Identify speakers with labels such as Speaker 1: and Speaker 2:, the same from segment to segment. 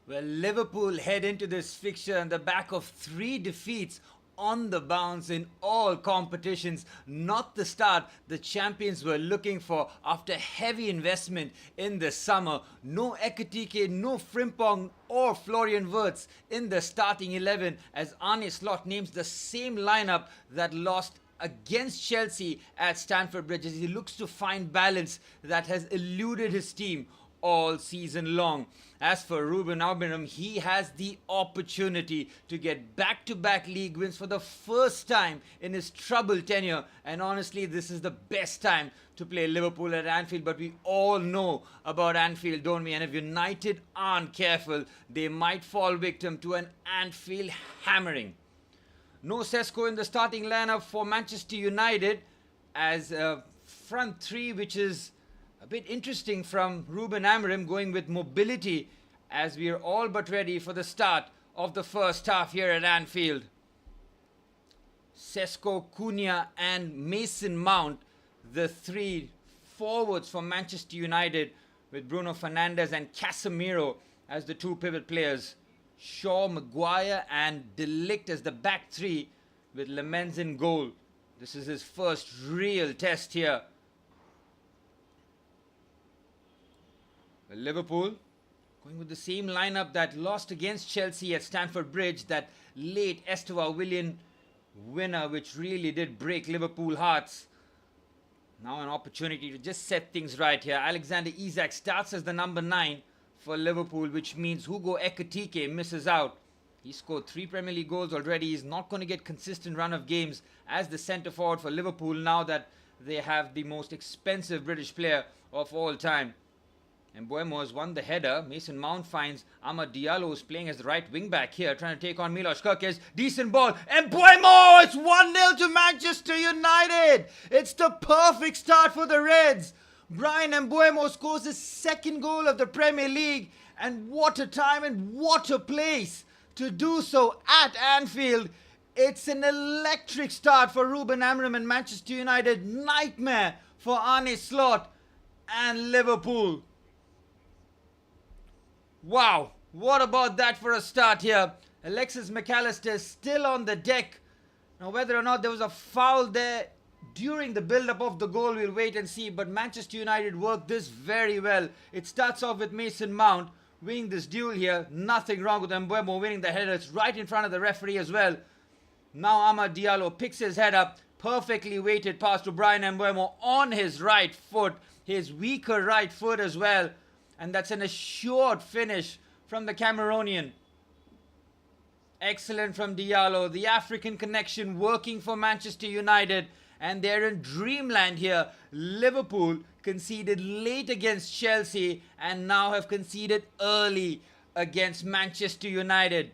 Speaker 1: Well, Liverpool head into this fixture on the back of 3 defeats on the bounce in all competitions. Not the start the champions were looking for after heavy investment in the summer. No Ekitike, no Frimpong or Florian Wirtz in the starting 11 as Arne Slot names the same lineup that lost against Chelsea at Stamford Bridge as he looks to find balance that has eluded his team all season long. As for Ruben Amorim, he has the opportunity to get back-to-back league wins for the first time in his troubled tenure, and honestly this is the best time to play Liverpool at Anfield. But we all know about Anfield, don't we? And if United aren't careful, they might fall victim to an Anfield hammering. No Sesko in the starting lineup for Manchester United as a front three, which is a bit interesting from Ruben Amorim, going with mobility as we are all but ready for the start of the first half here at Anfield. Sesko, Cunha and Mason Mount, the 3 forwards for Manchester United, with Bruno Fernandes and Casemiro as the 2 pivot players. Shaw, Maguire and De Ligt as the back 3 with Lemens in goal. This is his first real test here. Liverpool going with the same lineup that lost against Chelsea at Stamford Bridge, that late Estevao Willian winner which really did break Liverpool hearts. Now an opportunity to just set things right here. Alexander Isak starts as the number 9 for Liverpool, which means Hugo Ekitike misses out. He scored 3 Premier League goals already. He's not going to get consistent run of games as the centre forward for Liverpool now that they have the most expensive British player of all time. And Mbeumo has won the header. Mason Mount finds Amad Diallo, who's playing as the right wing back here, trying to take on Milos Kerkez. Decent ball. And Mbeumo! It's 1-0 to Manchester United. It's the perfect start for the Reds. Bryan Mbeumo scores his 2nd goal of the Premier League. And what a time and what a place to do so at Anfield. It's an electric start for Ruben Amorim and Manchester United. Nightmare for Arne Slot and Liverpool. Wow, what about that for a start here? Alexis McAllister still on the deck. Now whether or not there was a foul there during the build-up of the goal, we'll wait and see. But Manchester United worked this very well. It starts off with Mason Mount winning this duel here. Nothing wrong with Mbeumo winning the header. It's right in front of the referee as well. Now Amad Diallo picks his head up. Perfectly weighted pass to Bryan Mbeumo on his right foot. His weaker right foot as well. And that's an assured finish from the Cameroonian. Excellent from Diallo. The African connection working for Manchester United. And they're in dreamland here. Liverpool conceded late against Chelsea and now have conceded early against Manchester United.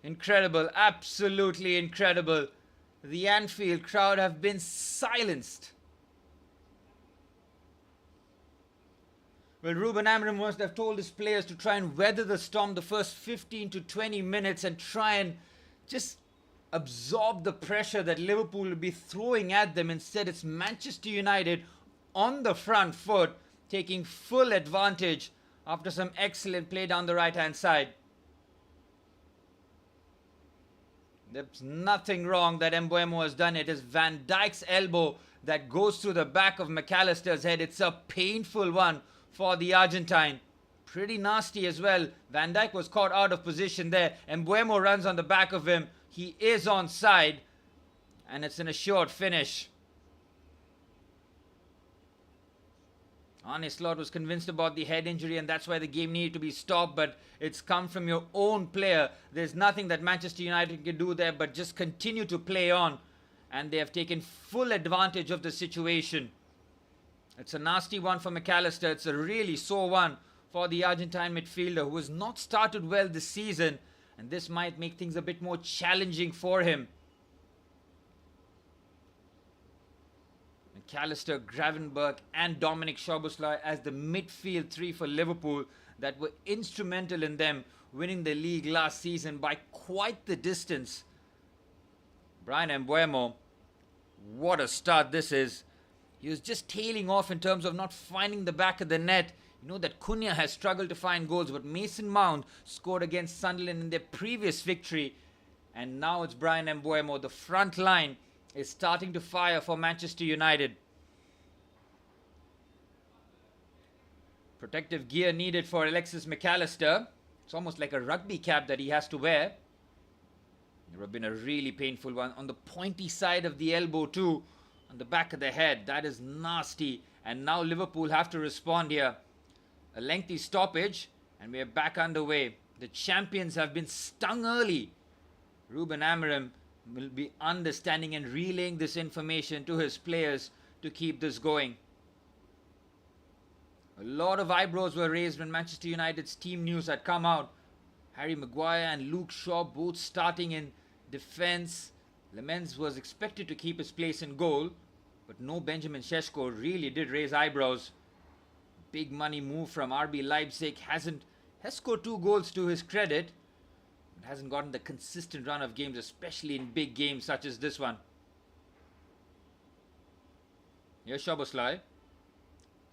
Speaker 1: Incredible. Absolutely incredible. The Anfield crowd have been silenced. Well, Ruben Amorim must have told his players to try and weather the storm the first 15 to 20 minutes and try and just absorb the pressure that Liverpool will be throwing at them. Instead, it's Manchester United on the front foot, taking full advantage after some excellent play down the right-hand side. There's nothing wrong that Mbeumo has done. It is Van Dijk's elbow that goes through the back of McAllister's head. It's a painful one for the Argentine. Pretty nasty as well. Van Dijk was caught out of position there. Mbeumo runs on the back of him. He is onside. And it's an assured finish. Arne Slot was convinced about the head injury and that's why the game needed to be stopped. But it's come from your own player. There's nothing that Manchester United can do there but just continue to play on. And they have taken full advantage of the situation. It's a nasty one for McAllister. It's a really sore one for the Argentine midfielder who has not started well this season. And this might make things a bit more challenging for him. McAllister, Gravenberch and Dominic Szoboszlai as the midfield 3 for Liverpool that were instrumental in them winning the league last season by quite the distance. Bryan Mbeumo, what a start this is. He was just tailing off in terms of not finding the back of the net. You know that Cunha has struggled to find goals, but Mason Mount scored against Sunderland in their previous victory. And now it's Bryan Mbeumo. The front line is starting to fire for Manchester United. Protective gear needed for Alexis McAllister. It's almost like a rugby cap that he has to wear. There have been a really painful one on the pointy side of the elbow too, on the back of the head. That is nasty. And now Liverpool have to respond here. A lengthy stoppage and we are back underway. The champions have been stung early. Ruben Amorim will be understanding and relaying this information to his players to keep this going. A lot of eyebrows were raised when Manchester United's team news had come out. Harry Maguire and Luke Shaw both starting in defence. Lemens was expected to keep his place in goal, but no Benjamin Šeško really did raise eyebrows. Big money move from RB Leipzig has scored 2 goals to his credit, but hasn't gotten the consistent run of games, especially in big games such as this one. Here's Szoboszlai.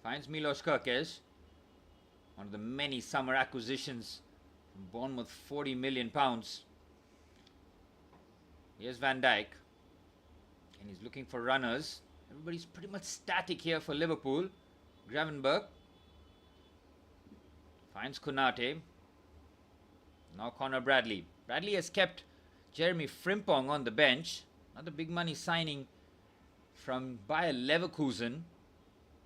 Speaker 1: Finds Milos Kerkez. One of the many summer acquisitions from Bournemouth, £40 million. Here's Van Dijk. And he's looking for runners. Everybody's pretty much static here for Liverpool. Gravenberch. Finds Konate. Now Connor Bradley. Bradley has kept Jeremy Frimpong on the bench. Another big money signing from Bayer Leverkusen.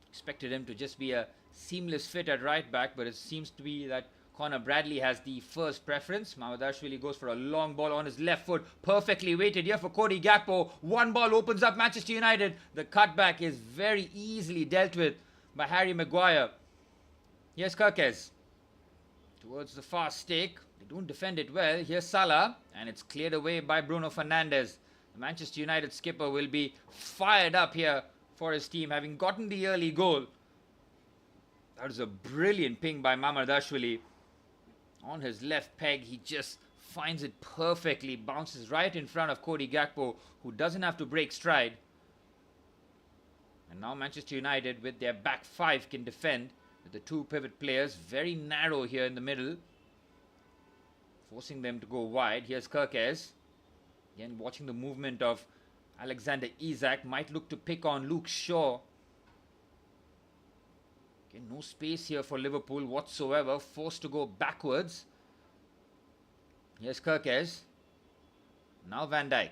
Speaker 1: Expected him to just be a seamless fit at right back, but it seems to be that Connor Bradley has the first preference. Mamadashvili goes for a long ball on his left foot. Perfectly weighted here for Cody Gakpo. One ball opens up Manchester United. The cutback is very easily dealt with by Harry Maguire. Here's Kerkez. Towards the far stake. They don't defend it well. Here's Salah. And it's cleared away by Bruno Fernandes. The Manchester United skipper will be fired up here for his team, having gotten the early goal. That is a brilliant ping by Mamadashvili. On his left peg, he just finds it perfectly. Bounces right in front of Cody Gakpo, who doesn't have to break stride. And now Manchester United, with their back 5, can defend with the 2 pivot players. Very narrow here in the middle, forcing them to go wide. Here's Kerkez. Again, watching the movement of Alexander Isak. Might look to pick on Luke Shaw. Okay, no space here for Liverpool whatsoever. Forced to go backwards. Here's Kerkez. Now Van Dijk.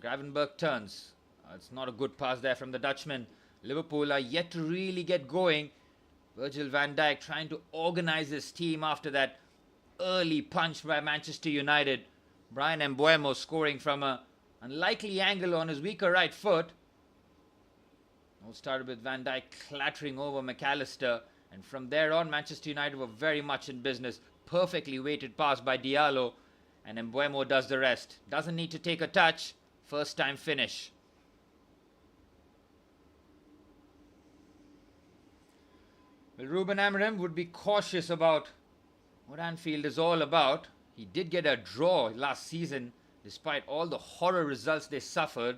Speaker 1: Gravenberch turns. It's not a good pass there from the Dutchman. Liverpool are yet to really get going. Virgil van Dijk trying to organize his team after that early punch by Manchester United. Bryan Mbeumo scoring from a unlikely angle on his weaker right foot. All started with Van Dijk clattering over McAllister, and from there on Manchester United were very much in business. Perfectly weighted pass by Diallo, and Mbeumo does the rest. Doesn't need to take a touch. First time finish. Well, Ruben Amorim would be cautious about what Anfield is all about. He did get a draw last season, despite all the horror results they suffered.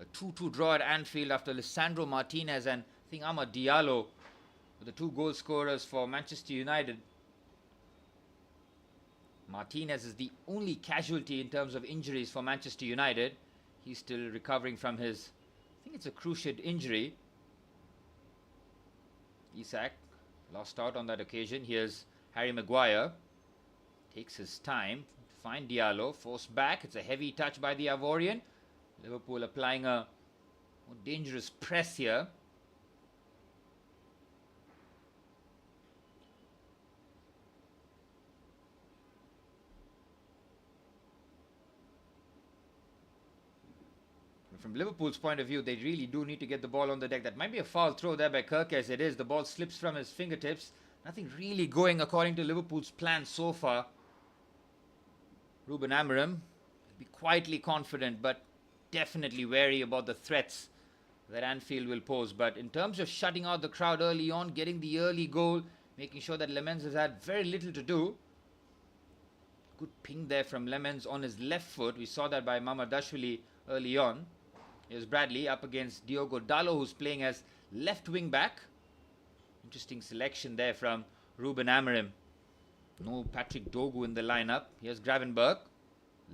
Speaker 1: A 2-2 draw at Anfield after Lisandro Martinez and I think Amad Diallo were the 2 goal scorers for Manchester United. Martinez is the only casualty in terms of injuries for Manchester United. He's still recovering from his, I think it's a cruciate injury. Isak lost out on that occasion. Here's Harry Maguire. Takes his time to find Diallo. Forced back. It's a heavy touch by the Ivorian. Liverpool applying a more dangerous press here. From Liverpool's point of view, they really do need to get the ball on the deck. That might be a foul throw there by Kirk, as it is. The ball slips from his fingertips. Nothing really going according to Liverpool's plan so far. Ruben Amorim will be quietly confident, but definitely wary about the threats that Anfield will pose. But in terms of shutting out the crowd early on, getting the early goal, making sure that Lemens has had very little to do. Good ping there from Lemens on his left foot. We saw that by Mamadashvili early on. Here's Bradley up against Diogo Dalot, who's playing as left wing back. Interesting selection there from Ruben Amorim. No Patrick Dogu in the lineup. Here's Gravenberch.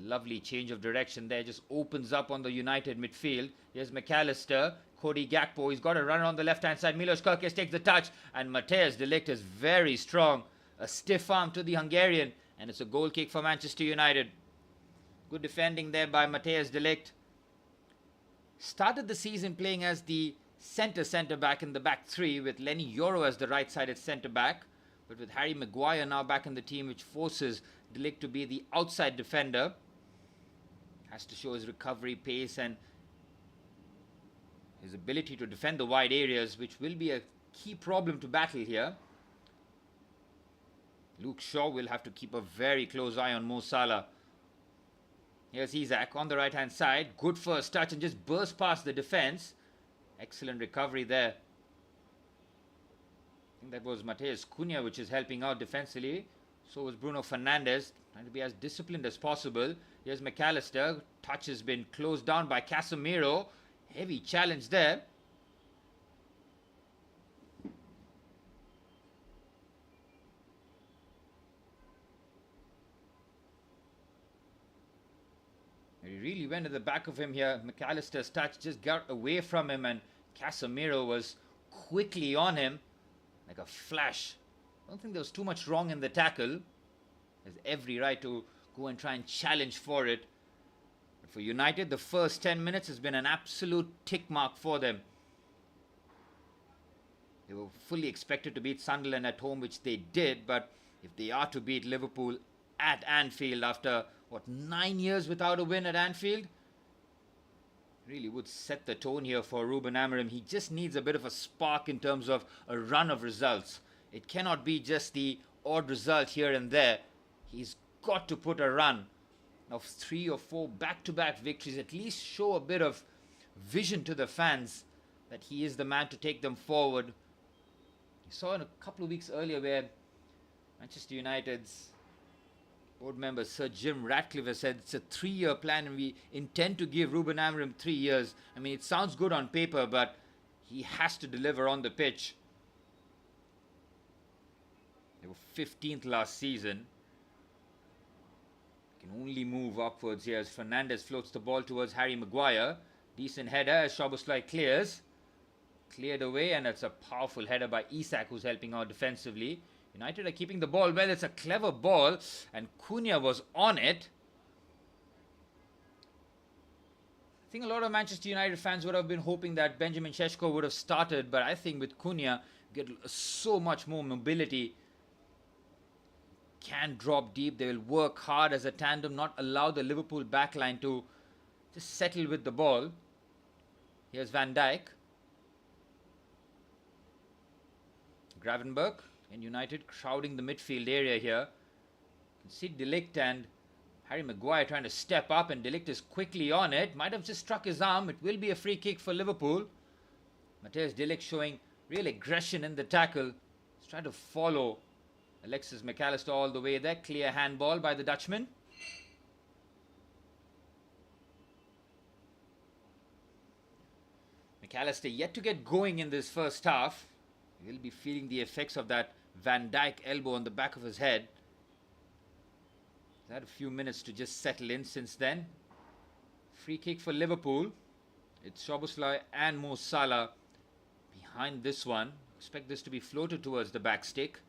Speaker 1: Lovely change of direction there. Just opens up on the United midfield. Here's McAllister. Cody Gakpo. He's got a runner on the left-hand side. Milos Kerkez takes the touch. And Matthijs de Ligt is very strong. A stiff arm to the Hungarian. And it's a goal kick for Manchester United. Good defending there by Matthijs de Ligt. Started the season playing as the centre-back in the back three, with Lenny Yoro as the right-sided centre-back. But with Harry Maguire now back in the team, which forces de Ligt to be the outside defender. Has to show his recovery pace and his ability to defend the wide areas, which will be a key problem to battle here. Luke Shaw will have to keep a very close eye on Mo Salah. Here's Isak on the right hand side. Good first touch and just burst past the defense. Excellent recovery there. I think that was Matheus Cunha which is helping out defensively. So was Bruno Fernandes, trying to be as disciplined as possible. Here's McAllister. Touch has been closed down by Casemiro. Heavy challenge there. He really went to the back of him here. McAllister's touch just got away from him and Casemiro was quickly on him like a flash. I don't think there was too much wrong in the tackle. There's every right to go and try and challenge for it. But for United, the first 10 minutes has been an absolute tick mark for them. They were fully expected to beat Sunderland at home, which they did. But if they are to beat Liverpool at Anfield after, 9 years without a win at Anfield? Really would set the tone here for Ruben Amorim. He just needs a bit of a spark in terms of a run of results. It cannot be just the odd result here and there. He's got to put a run of 3 or 4 back-to-back victories. At least show a bit of vision to the fans that he is the man to take them forward. You saw in a couple of weeks earlier where Manchester United's board member Sir Jim Ratcliffe has said it's a 3-year plan and we intend to give Ruben Amorim 3 years. I mean, it sounds good on paper, but he has to deliver on the pitch. They were 15th last season. Can only move upwards here as Fernandes floats the ball towards Harry Maguire. Decent header as Szoboszlai clears. Cleared away, and it's a powerful header by Isak who's helping out defensively. United are keeping the ball well. It's a clever ball and Cunha was on it. I think a lot of Manchester United fans would have been hoping that Benjamin Šeško would have started, but I think with Cunha you get so much more mobility. Can drop deep. They will work hard as a tandem, not allow the Liverpool backline to just settle with the ball. Here's Van Dijk. Gravenberch and United crowding the midfield area here. You can see de Ligt and Harry Maguire trying to step up, and de Ligt is quickly on it. Might have just struck his arm. It will be a free kick for Liverpool. Matthijs de Ligt showing real aggression in the tackle. He's trying to follow Alexis McAllister all the way there. Clear handball by the Dutchman. McAllister yet to get going in this first half. He will be feeling the effects of that Van Dijk elbow on the back of his head. He's had a few minutes to just settle in since then. Free kick for Liverpool. It's Szoboszlai and Mo Salah behind this one. Expect this to be floated towards the back stick.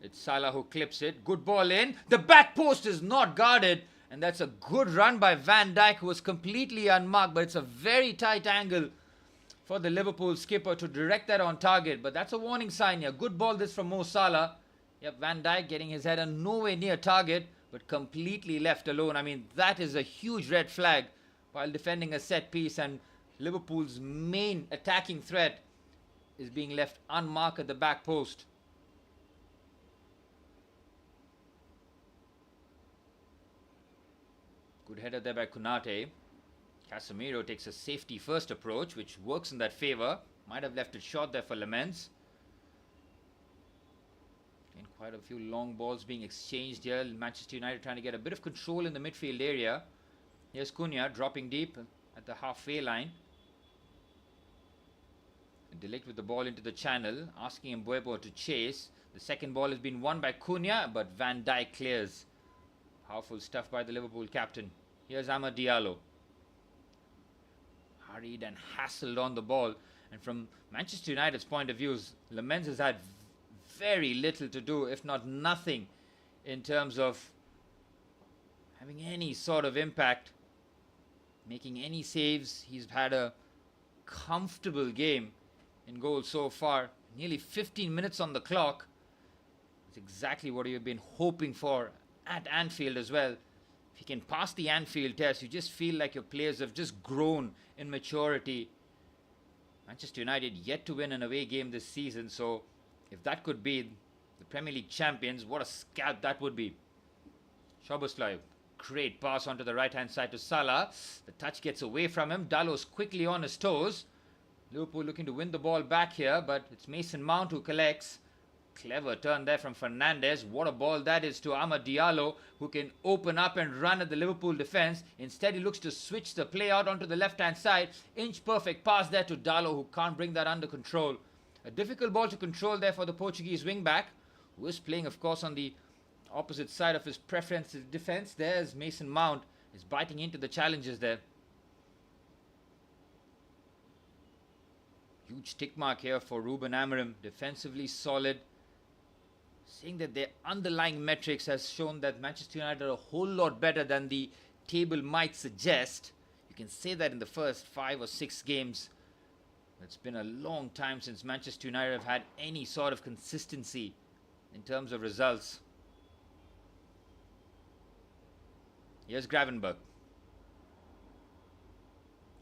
Speaker 1: It's Salah who clips it. Good ball in. The back post is not guarded. And that's a good run by Van Dijk, who was completely unmarked. But it's a very tight angle for the Liverpool skipper to direct that on target. But that's a warning sign here. Good ball this from Mo Salah. Yep, Van Dijk getting his header nowhere near target, but completely left alone. I mean, that is a huge red flag while defending a set piece, and Liverpool's main attacking threat is being left unmarked at the back post. Good header there by Konate. Casemiro takes a safety first approach, which works in that favour. Might have left it short there for Lamens. And quite a few long balls being exchanged here. Manchester United trying to get a bit of control in the midfield area. Here's Cunha dropping deep at the halfway line. Delict with the ball into the channel, asking Mbeumo to chase. The second ball has been won by Cunha, but Van Dijk clears. Powerful stuff by the Liverpool captain. Here's Amad Diallo. Hurried and hassled on the ball. And from Manchester United's point of view, Lamens has had very little to do, if not nothing, in terms of having any sort of impact, making any saves. He's had a comfortable game in goal so far. Nearly 15 minutes on the clock. It's exactly what you've been hoping for at Anfield as well. If you can pass the Anfield test, you just feel like your players have just grown in maturity. Manchester United yet to win an away game this season, so if that could be the Premier League champions, what a scalp that would be. Szoboszlai, great pass onto the right hand side to Salah. The touch gets away from him. Dalot's quickly on his toes. Liverpool looking to win the ball back here, but it's Mason Mount who collects. Clever turn there from Fernandes. What a ball that is to Amad Diallo, who can open up and run at the Liverpool defence. Instead, he looks to switch the play out onto the left-hand side. Inch perfect pass there to Dalot, who can't bring that under control. A difficult ball to control there for the Portuguese wing-back, who is playing, of course, on the opposite side of his preference defence. There's Mason Mount. Is biting into the challenges there. Huge tick mark here for Ruben Amorim. Defensively solid. Saying that their underlying metrics has shown that Manchester United are a whole lot better than the table might suggest. You can say that in the first 5 or 6 games. It's been a long time since Manchester United have had any sort of consistency in terms of results. Here's Gravenberch.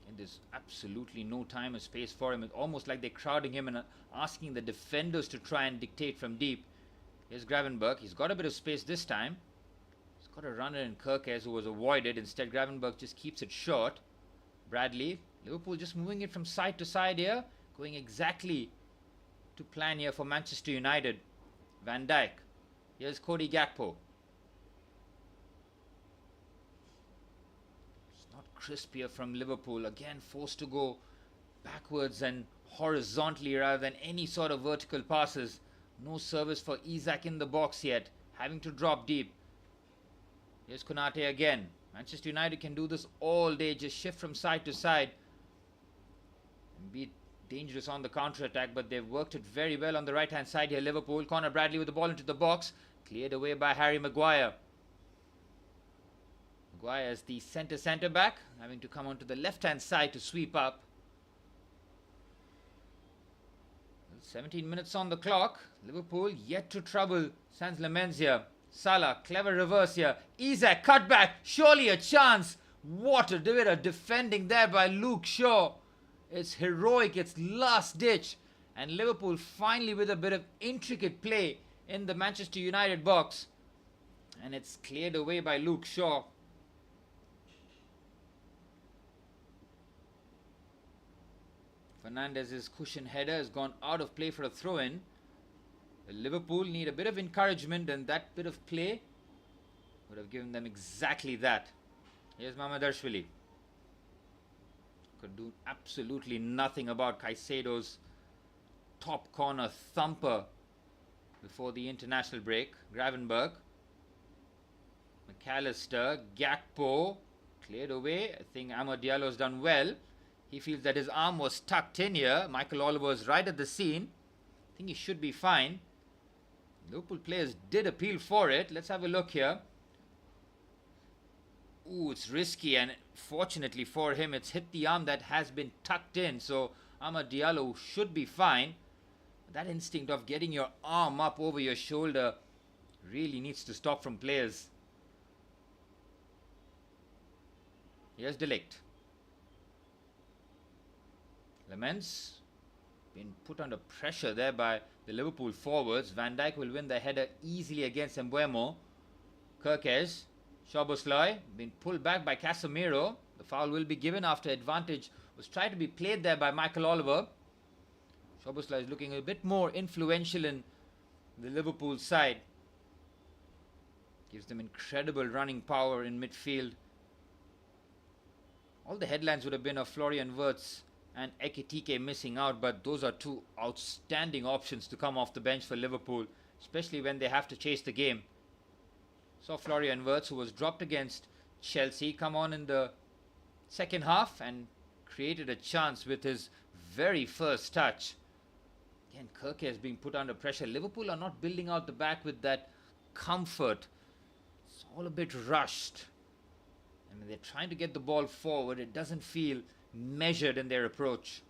Speaker 1: And there's absolutely no time or space for him. It's almost like they're crowding him and asking the defenders to try and dictate from deep. Here's Gravenberch. He's got a bit of space this time. He's got a runner in Kirkes who was avoided. Instead, Gravenberch just keeps it short. Bradley. Liverpool just moving it from side to side here. Going exactly to plan here for Manchester United. Van Dijk. Here's Cody Gakpo. It's not crisp here from Liverpool. Again, forced to go backwards and horizontally rather than any sort of vertical passes. No service for Isak in the box yet. Having to drop deep. Here's Konate again. Manchester United can do this all day. Just shift from side to side. And be dangerous on the counter-attack. But they've worked it very well on the right-hand side here. Liverpool. Conor Bradley with the ball into the box. Cleared away by Harry Maguire. Maguire is the centre back. Having to come onto the left-hand side to sweep up. 17 minutes on the clock. Liverpool yet to trouble Sans Lamens here. Salah, clever reverse here. Isak, cut back. Surely a chance. What a bit of defending there by Luke Shaw. It's heroic. It's last ditch. And Liverpool finally with a bit of intricate play in the Manchester United box. And it's cleared away by Luke Shaw. Fernandez's cushion header has gone out of play for a throw-in. Liverpool need a bit of encouragement, and that bit of play would have given them exactly that. Here's Mamardashvili. Could do absolutely nothing about Caicedo's top corner thumper before the international break. Gravenberch. McAllister. Gakpo. Cleared away. I think Amad Diallo's done well. He feels that his arm was tucked in here. Michael Oliver is right at the scene. I think he should be fine. Liverpool players did appeal for it. Let's have a look here. Ooh, it's risky, and fortunately for him, it's hit the arm that has been tucked in. So Amad Diallo should be fine. That instinct of getting your arm up over your shoulder really needs to stop from players. Here's Delict. Lamens been put under pressure there by the Liverpool forwards. Van Dijk will win the header easily against Mbeumo. Kirkes. Szoboszlai been pulled back by Casemiro. The foul will be given after advantage was tried to be played there by Michael Oliver. Szoboszlai is looking a bit more influential in the Liverpool side. Gives them incredible running power in midfield. All the headlines would have been of Florian Wirtz and Ekitike missing out, but those are two outstanding options to come off the bench for Liverpool, especially when they have to chase the game. Saw Florian Wirtz, who was dropped against Chelsea, come on in the second half and created a chance with his very first touch. Again, Kirke is being put under pressure. Liverpool are not building out the back with that comfort. It's all a bit rushed. And when they're trying to get the ball forward, it doesn't feel measured in their approach.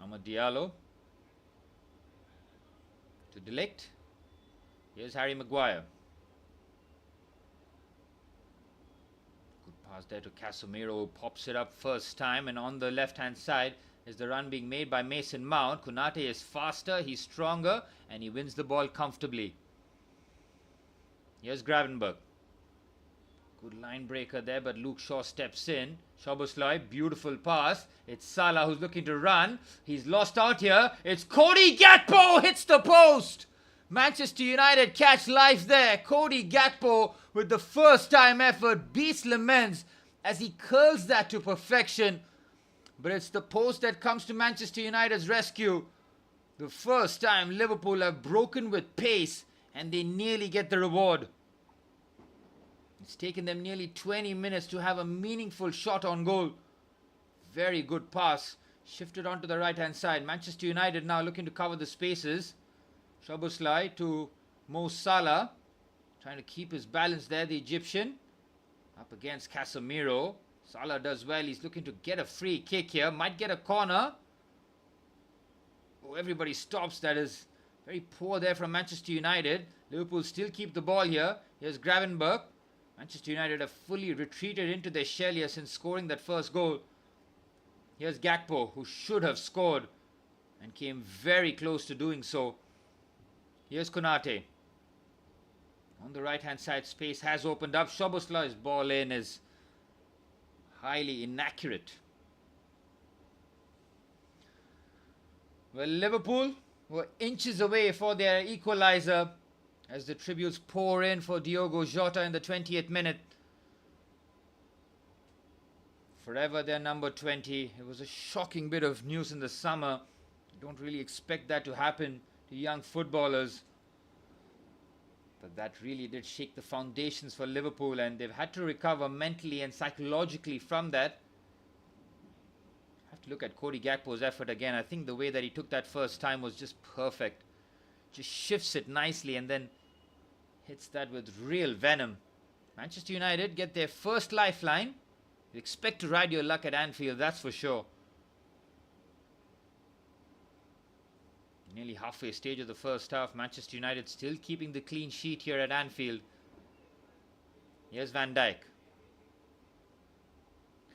Speaker 1: Amad Diallo to De Ligt. Here's Harry Maguire. Good pass there to Casemiro, who pops it up first time, and on the left hand side is the run being made by Mason Mount. Konate is faster, he's stronger, and he wins the ball comfortably. Here's Gravenberch. Good line breaker there, but Luke Shaw steps in. Szoboszlai, beautiful pass. It's Salah who's looking to run. He's lost out here. It's Cody Gakpo hits the post. Manchester United catch life there. Cody Gakpo with the first time effort beats Lemens as he curls that to perfection. But it's the post that comes to Manchester United's rescue. The first time Liverpool have broken with pace and they nearly get the reward. It's taken them nearly 20 minutes to have a meaningful shot on goal. Very good pass. Shifted onto the right hand side. Manchester United now looking to cover the spaces. Szoboszlai to Mo Salah. Trying to keep his balance there, the Egyptian. Up against Casemiro. Salah does well. He's looking to get a free kick here. Might get a corner. Oh, everybody stops. That is very poor there from Manchester United. Liverpool still keep the ball here. Here's Gravenberch. Manchester United have fully retreated into their shell here since scoring that first goal. Here's Gakpo, who should have scored and came very close to doing so. Here's Konate. On the right hand side, space has opened up. Szoboszlai's ball in is highly inaccurate. Well, Liverpool were inches away for their equalizer as the tributes pour in for Diogo Jota in the 20th minute. Forever their number 20. It was a shocking bit of news in the summer. You don't really expect that to happen to young footballers. But that really did shake the foundations for Liverpool, and they've had to recover mentally and psychologically from that. Have to look at Cody Gakpo's effort again. I think the way that he took that first time was just perfect. Just shifts it nicely and then hits that with real venom. Manchester United get their first lifeline. You expect to ride your luck at Anfield, that's for sure. Nearly halfway stage of the first half. Manchester United still keeping the clean sheet here at Anfield. Here's Van Dijk.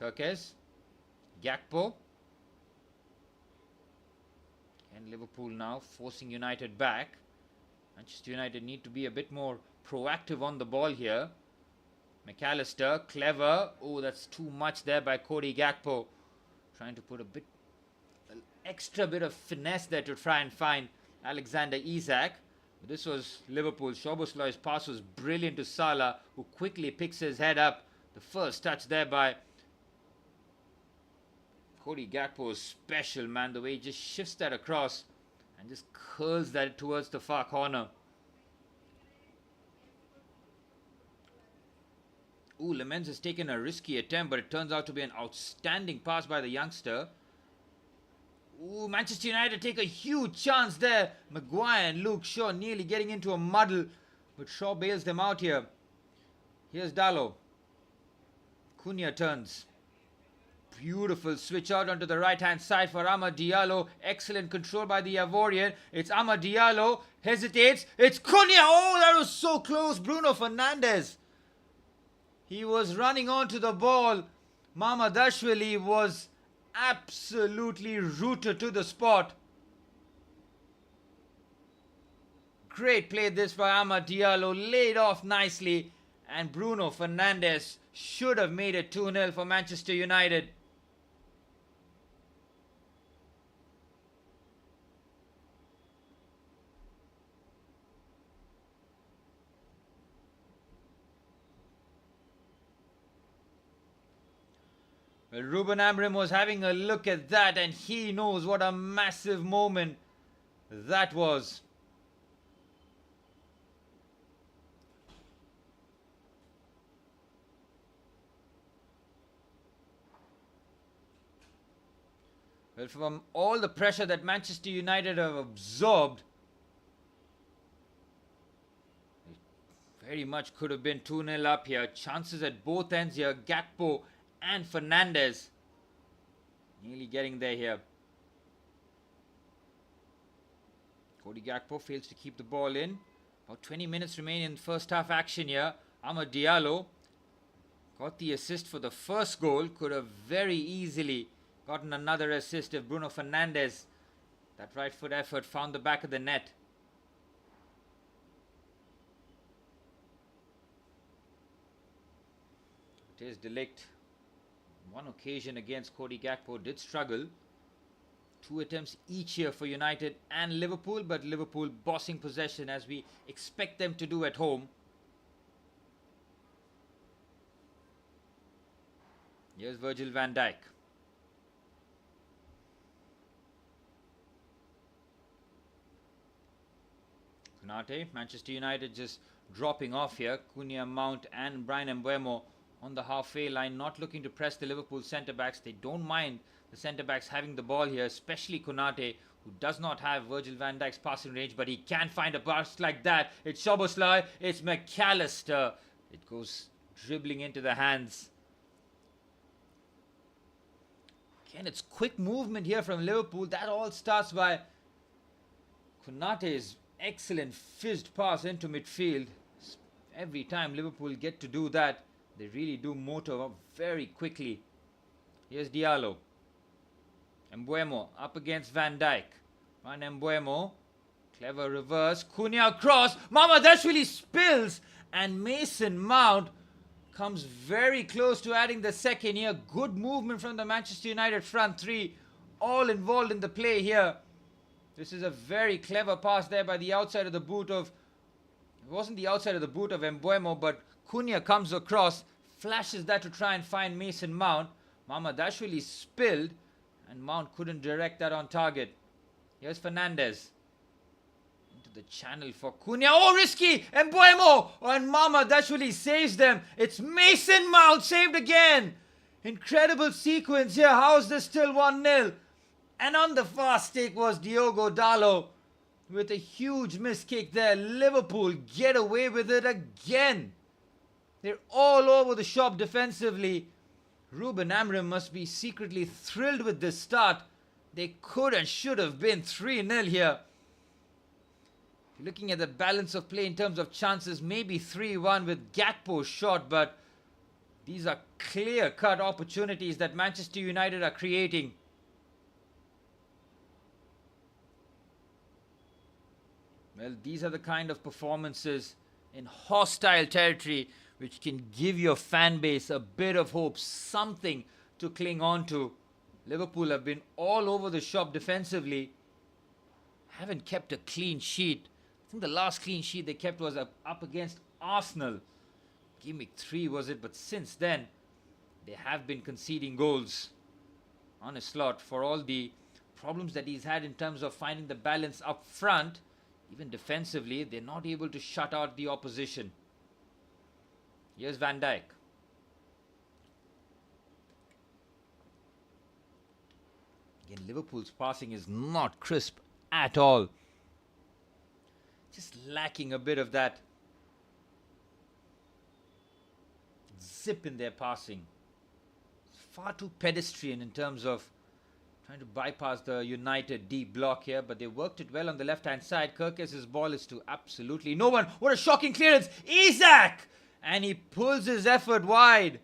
Speaker 1: Kirkes. Gakpo. And Liverpool now forcing United back. Manchester United need to be a bit more proactive on the ball here. McAllister, clever. Oh, that's too much there by Cody Gakpo. Trying to put an extra bit of finesse there to try and find Alexander Isak. But this was Liverpool. Szoboszlai's pass was brilliant to Salah, who quickly picks his head up. The first touch there by Cody Gakpo is special, man. The way he just shifts that across and just curls that towards the far corner. Ooh, Lemens has taken a risky attempt, but it turns out to be an outstanding pass by the youngster. Ooh, Manchester United take a huge chance there. Maguire and Luke Shaw nearly getting into a muddle, but Shaw bails them out here. Here's Dalot. Cunha turns. Beautiful switch out onto the right hand side for Amad Diallo. Excellent control by the Ivorian. It's Amad Diallo. Hesitates. It's Cunha. Oh, that was so close. Bruno Fernandes. He was running onto the ball. Mamadashvili was absolutely rooted to the spot. Great play this by Amad Diallo. Laid off nicely. And Bruno Fernandes should have made it 2-0 for Manchester United. Well, Ruben Amorim was having a look at that, and he knows what a massive moment that was. Well, from all the pressure that Manchester United have absorbed, it very much could have been 2-0 up here. Chances at both ends here. Gakpo and Fernandes nearly getting there here. Cody Gakpo fails to keep the ball in. About 20 minutes remain in first half action here. Amad Diallo got the assist for the first goal. Could have very easily gotten another assist if Bruno Fernandes, that right foot effort, found the back of the net. It is De Ligt. One occasion against Cody Gakpo did struggle. 2 attempts each here for United and Liverpool, but Liverpool bossing possession as we expect them to do at home. Here's Virgil van Dijk. Konate, Manchester United just dropping off here. Cunha, Mount and Bryan Mbeumo on the halfway line, not looking to press the Liverpool centre-backs. They don't mind the centre-backs having the ball here, especially Konate, who does not have Virgil van Dijk's passing range, but he can find a pass like that. It's Szoboszlai, it's McAllister. It goes dribbling into the hands. Again, it's quick movement here from Liverpool. That all starts by Konate's excellent fizzed pass into midfield. Every time Liverpool get to do that, they really do motor up very quickly. Here's Diallo. Mbeumo up against Van Dijk. Ryan Mbeumo. Clever reverse. Cunha cross. Mamadashvili spills. And Mason Mount comes very close to adding the second here. Good movement from the Manchester United front three. All involved in the play here. This is a very clever pass there by the outside of the boot of... It wasn't the outside of the boot of Mbeumo, but Cunha comes across, flashes that to try and find Mason Mount. Mamadashvili spilled, and Mount couldn't direct that on target. Here's Fernandes. Into the channel for Cunha. Oh, risky! Mbeumo! And Mamadashvili saves them. It's Mason Mount saved again. Incredible sequence here. How is this still 1-0? And on the fast take was Diogo Dalot with a huge miss kick there. Liverpool get away with it again. They're all over the shop defensively. Ruben Amorim must be secretly thrilled with this start. They could and should have been 3-0 here. Looking at the balance of play in terms of chances, maybe 3-1 with Gakpo's shot, but these are clear-cut opportunities that Manchester United are creating. Well, these are the kind of performances in hostile territory which can give your fan base a bit of hope, something to cling on to. Liverpool have been all over the shop defensively, haven't kept a clean sheet. I think the last clean sheet they kept was up against Arsenal. Game week 3 was it, but since then they have been conceding goals. On a slot, for all the problems that he's had in terms of finding the balance up front, even defensively, they're not able to shut out the opposition. Here's Van Dijk. Again, Liverpool's passing is not crisp at all. Just lacking a bit of that zip in their passing. It's far too pedestrian in terms of trying to bypass the United deep block here, but they worked it well on the left-hand side. Kirkes' ball is to absolutely no one. What a shocking clearance. Isak! And he pulls his effort wide.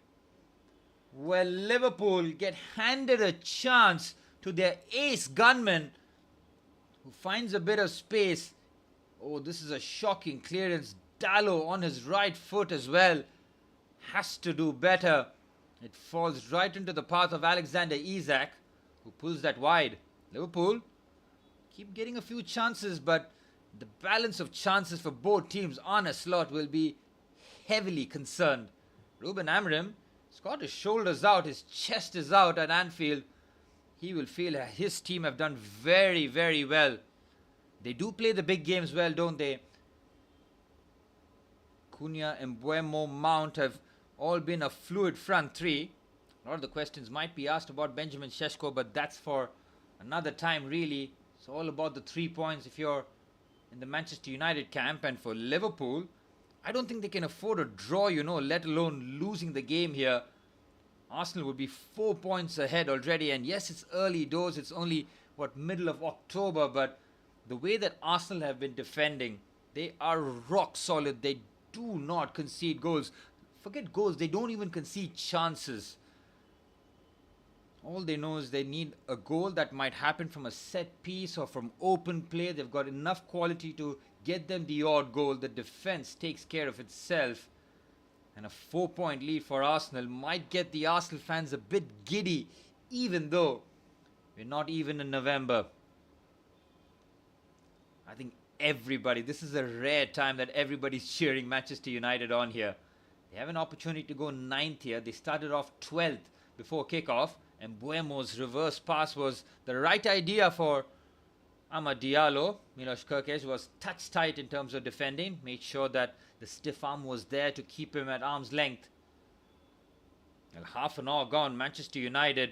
Speaker 1: Well, Liverpool get handed a chance to their ace gunman, who finds a bit of space. Oh, this is a shocking clearance. Dalot on his right foot as well. Has to do better. It falls right into the path of Alexander Isak, who pulls that wide. Liverpool keep getting a few chances, but the balance of chances for both teams on a slot will be heavily concerned. Ruben Amorim He's got his shoulders out, his chest is out at Anfield. He will feel his team have done very, very well. They do play the big games well, don't they? Cunha, Mbeumo, Mount have all been a fluid front three. A lot of the questions might be asked about Benjamin Šeško, but that's for another time, really. It's all about the 3 points if you're in the Manchester United camp. And for Liverpool, I don't think they can afford a draw, let alone losing the game here. Arsenal would be 4 points ahead already. And yes, it's early doors. It's only, middle of October. But the way that Arsenal have been defending, they are rock solid. They do not concede goals. Forget goals. They don't even concede chances. All they know is they need a goal that might happen from a set piece or from open play. They've got enough quality to get them the odd goal. The defense takes care of itself. And a 4-point lead for Arsenal might get the Arsenal fans a bit giddy, even though we're not even in November. I think this is a rare time that everybody's cheering Manchester United on here. They have an opportunity to go 9th here. They started off 12th before kickoff. And Mbuemo's reverse pass was the right idea for Amad Diallo. Milos Kerkez was touch tight in terms of defending. Made sure that the stiff arm was there to keep him at arm's length. Well, half an hour gone. Manchester United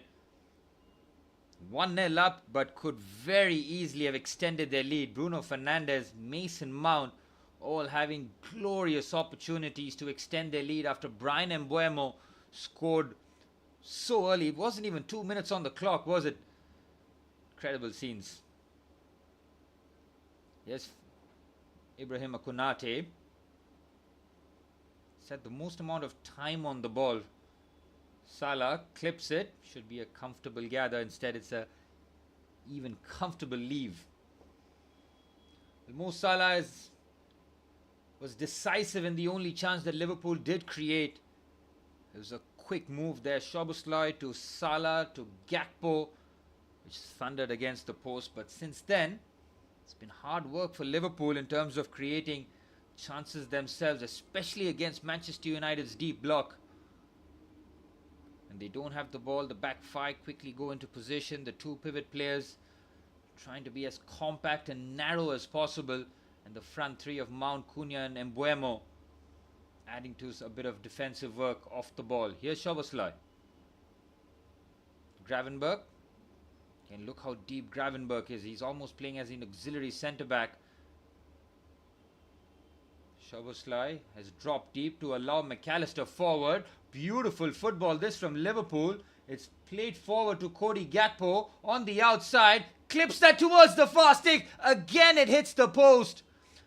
Speaker 1: 1-0 up, but could very easily have extended their lead. Bruno Fernandes, Mason Mount, all having glorious opportunities to extend their lead after Bryan Mbeumo scored so early. It wasn't even 2 minutes on the clock, was it? Incredible scenes. Yes, Ibrahim Konate set the most amount of time on the ball. Salah clips it. Should be a comfortable gather. Instead, it's a even comfortable leave. Mo Salah was decisive in the only chance that Liverpool did create. It was a quick move there. Szoboszlai to Salah to Gakpo, which thundered against the post. But since then, it's been hard work for Liverpool in terms of creating chances themselves, especially against Manchester United's deep block. And they don't have the ball. The back five quickly go into position. The two pivot players trying to be as compact and narrow as possible. And the front three of Mount, Cunha and Mbeumo adding to a bit of defensive work off the ball. Here's Szoboszlai. Gravenberch. And look how deep Gravenberch is. He's almost playing as an auxiliary centre-back. Szoboszlai has dropped deep to allow McAllister forward. Beautiful football this from Liverpool. It's played forward to Cody Gakpo on the outside. Clips that towards the far stick. Again it hits the post.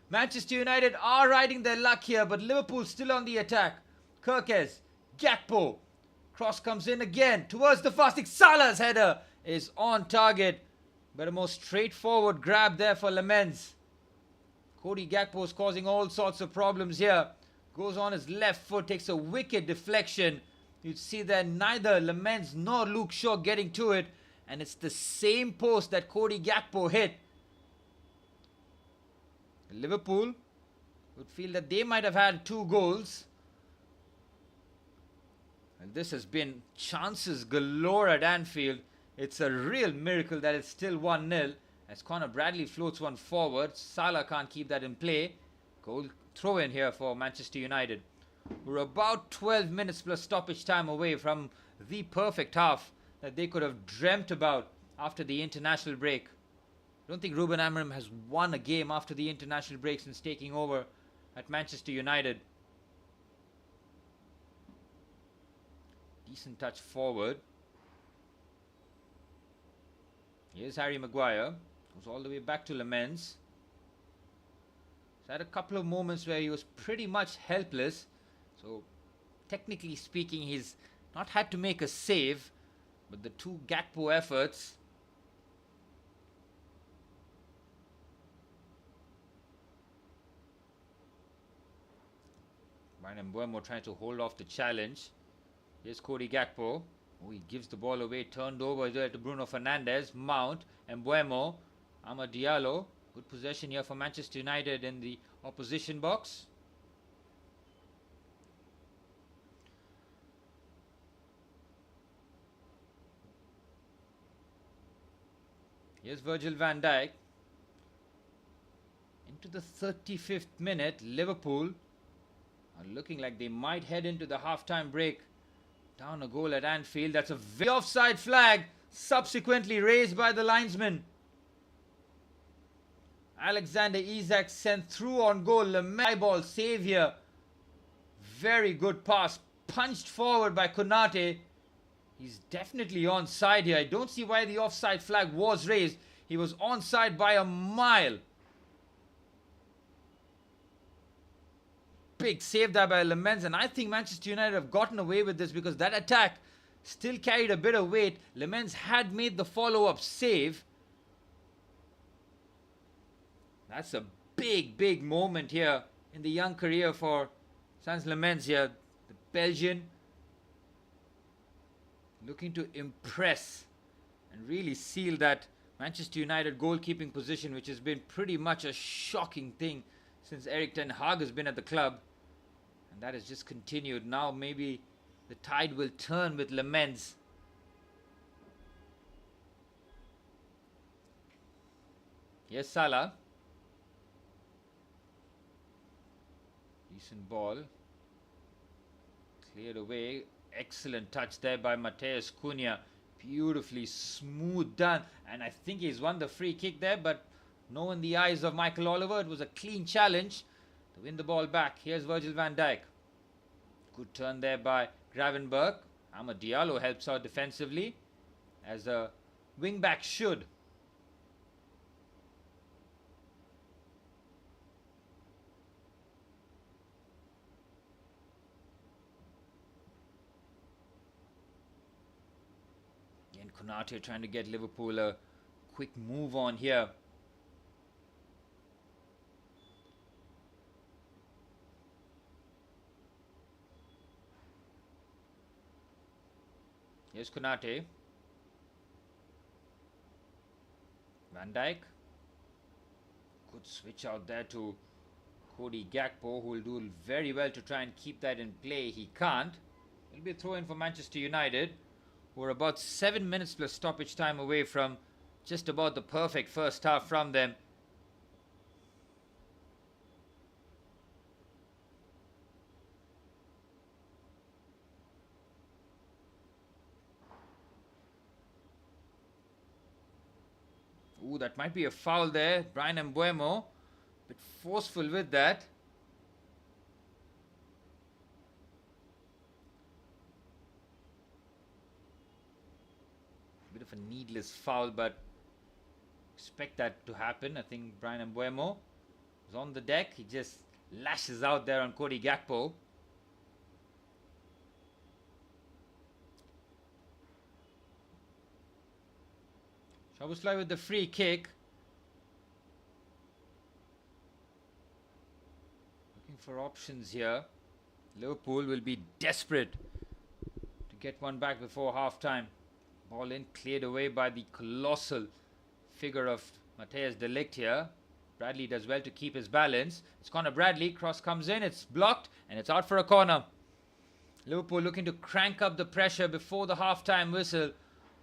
Speaker 1: Manchester United are riding their luck here, but Liverpool still on the attack. Kerkez, Gakpo. Cross comes in again towards the far stick. Salah's header is on target, but a more straightforward grab there for Lemens. Cody Gakpo is causing all sorts of problems here. Goes on his left foot, takes a wicked deflection. You'd see there neither Lemens nor Luke Shaw getting to it, and it's the same post that Cody Gakpo hit. Liverpool would feel that they might have had 2 goals. And this has been chances galore at Anfield. It's a real miracle that it's still 1-0 as Conor Bradley floats one forward. Salah can't keep that in play. Goal throw in here for Manchester United. We're about 12 minutes plus stoppage time away from the perfect half that they could have dreamt about after the international break. I don't think Ruben Amorim has won a game after the international break since taking over at Manchester United. Decent touch forward. Here's Harry Maguire. Goes all the way back to Lemens. He's had a couple of moments where he was pretty much helpless. So, technically speaking, he's not had to make a save. But the 2 Gakpo efforts. Bryan Mbeumo trying to hold off the challenge. Here's Cody Gakpo. Oh, he gives the ball away. Turned over there to Bruno Fernandes. Mount. Mbeumo. Amad Diallo. Good possession here for Manchester United in the opposition box. Here's Virgil van Dijk. Into the 35th minute, Liverpool are looking like they might head into the half-time break. Down a goal at Anfield. That's a very offside flag, subsequently raised by the linesman. Alexander Isak sent through on goal. Lemay ball save here. Very good pass. Punched forward by Konate. He's definitely onside here. I don't see why the offside flag was raised. He was onside by a mile. Big save there by Lemens, and I think Manchester United have gotten away with this because that attack still carried a bit of weight. Lemens had made the follow-up save. That's a big moment here in the young career for Sans Lemens here. The Belgian looking to impress and really seal that Manchester United goalkeeping position, which has been pretty much a shocking thing since Erik ten Hag has been at the club. And that has just continued. Now maybe the tide will turn with Lemens. Here's Salah. Decent ball. Cleared away. Excellent touch there by Matheus Cunha. Beautifully smooth done. And I think he's won the free kick there, but no in the eyes of Michael Oliver. It was a clean challenge to win the ball back. Here's Virgil van Dijk. Good turn there by Gravenberch. Amad Diallo helps out defensively, as a wing-back should. Again, Konate trying to get Liverpool a quick move on here. Here's Konate. Van Dijk. Good switch out there to Cody Gakpo, who will do very well to try and keep that in play. He can't. It'll be a throw in for Manchester United, who are about 7 minutes plus stoppage time away from just about the perfect first half from them. Ooh, that might be a foul there. Brian Mbeumo, a bit forceful with that. A bit of a needless foul, but expect that to happen. I think Brian Mbeumo was on the deck. He just lashes out there on Cody Gakpo. Szoboszlai with the free kick. Looking for options here. Liverpool will be desperate to get one back before half-time. Ball in, cleared away by the colossal figure of Matthijs de Ligt here. Bradley does well to keep his balance. It's Conor Bradley. Cross comes in. It's blocked and it's out for a corner. Liverpool looking to crank up the pressure before the half-time whistle.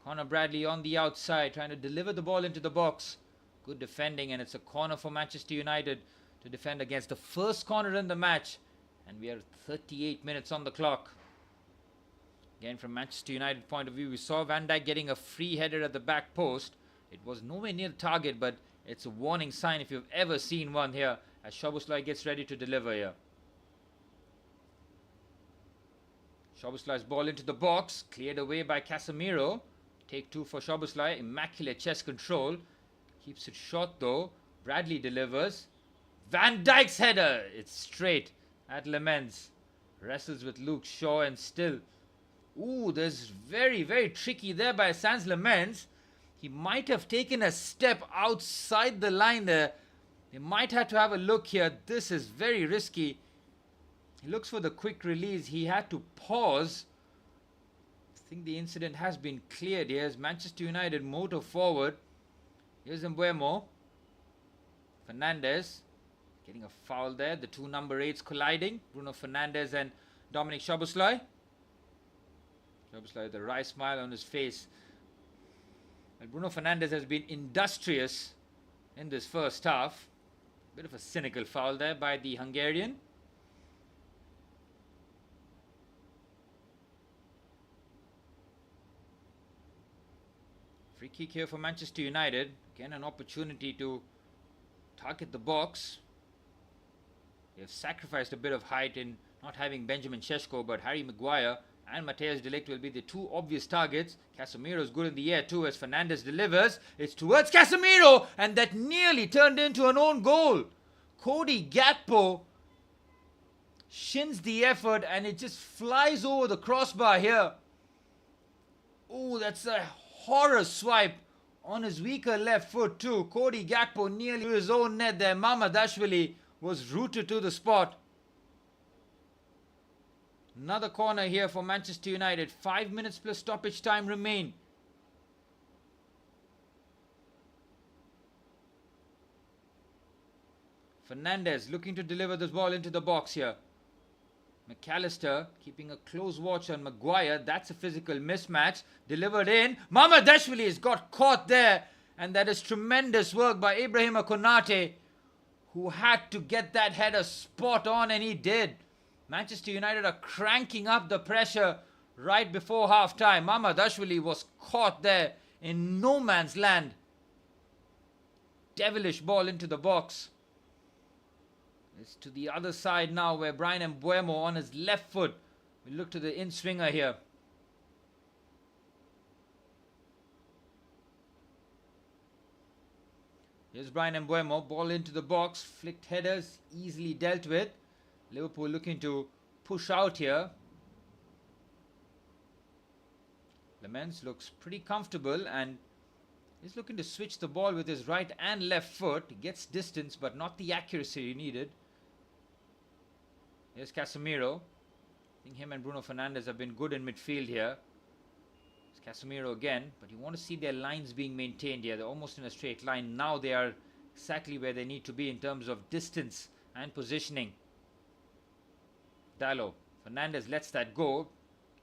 Speaker 1: Conor Bradley on the outside, trying to deliver the ball into the box. Good defending, and it's a corner for Manchester United to defend against. The first corner in the match, and we are 38 minutes on the clock. Again, from Manchester United point of view, we saw Van Dijk getting a free header at the back post. It was nowhere near the target, but it's a warning sign if you've ever seen one here, as Szoboszlai gets ready to deliver here. Szoboszlai's ball into the box, cleared away by Casemiro. Take two for Szoboszlai. Immaculate chest control. Keeps it short though. Bradley delivers. Van Dijk's header. It's straight at Lemens. Wrestles with Luke Shaw and still. Ooh, there's very tricky there by Sans Lemens. He might have taken a step outside the line there. They might have to have a look here. This is very risky. He looks for the quick release. He had to pause. I think the incident has been cleared. Here's Manchester United motor forward. Here's Mbeumo. Fernandes getting a foul there. The two number 8s colliding. Bruno Fernandes and Dominic Szoboszlai. Szoboszlai with a wry smile on his face. Well, Bruno Fernandes has been industrious in this first half. Bit of a cynical foul there by the Hungarian. Free kick here for Manchester United. Again, an opportunity to target the box. They have sacrificed a bit of height in not having Benjamin Šeško, but Harry Maguire and Matthijs de Ligt will be the two obvious targets. Casemiro is good in the air too as Fernandes delivers. It's towards Casemiro, and that nearly turned into an own goal. Cody Gakpo shins the effort and it just flies over the crossbar here. Oh, that's a horror swipe on his weaker left foot too. Cody Gakpo nearly to his own net there. Mamardashvili was rooted to the spot. Another corner here for Manchester United. 5 minutes plus stoppage time remain. Fernandes looking to deliver this ball into the box here. McAllister keeping a close watch on Maguire. That's a physical mismatch. Delivered in. Mamardashvili has got caught there. And that is tremendous work by Ibrahima Konate, who had to get that header spot on, and he did. Manchester United are cranking up the pressure right before half time. Mamardashvili was caught there in no man's land. Devilish ball into the box. It's to the other side now where Bryan Mbeumo on his left foot. We look to the in-swinger here. Here's Bryan Mbeumo. Ball into the box. Flicked headers. Easily dealt with. Liverpool looking to push out here. Lemens looks pretty comfortable and is looking to switch the ball with his right and left foot. He gets distance but not the accuracy he needed. Here's Casemiro. I think him and Bruno Fernandes have been good in midfield here. It's Casemiro again, but you want to see their lines being maintained here. They're almost in a straight line. Now they are exactly where they need to be in terms of distance and positioning. Dalot. Fernandes lets that go.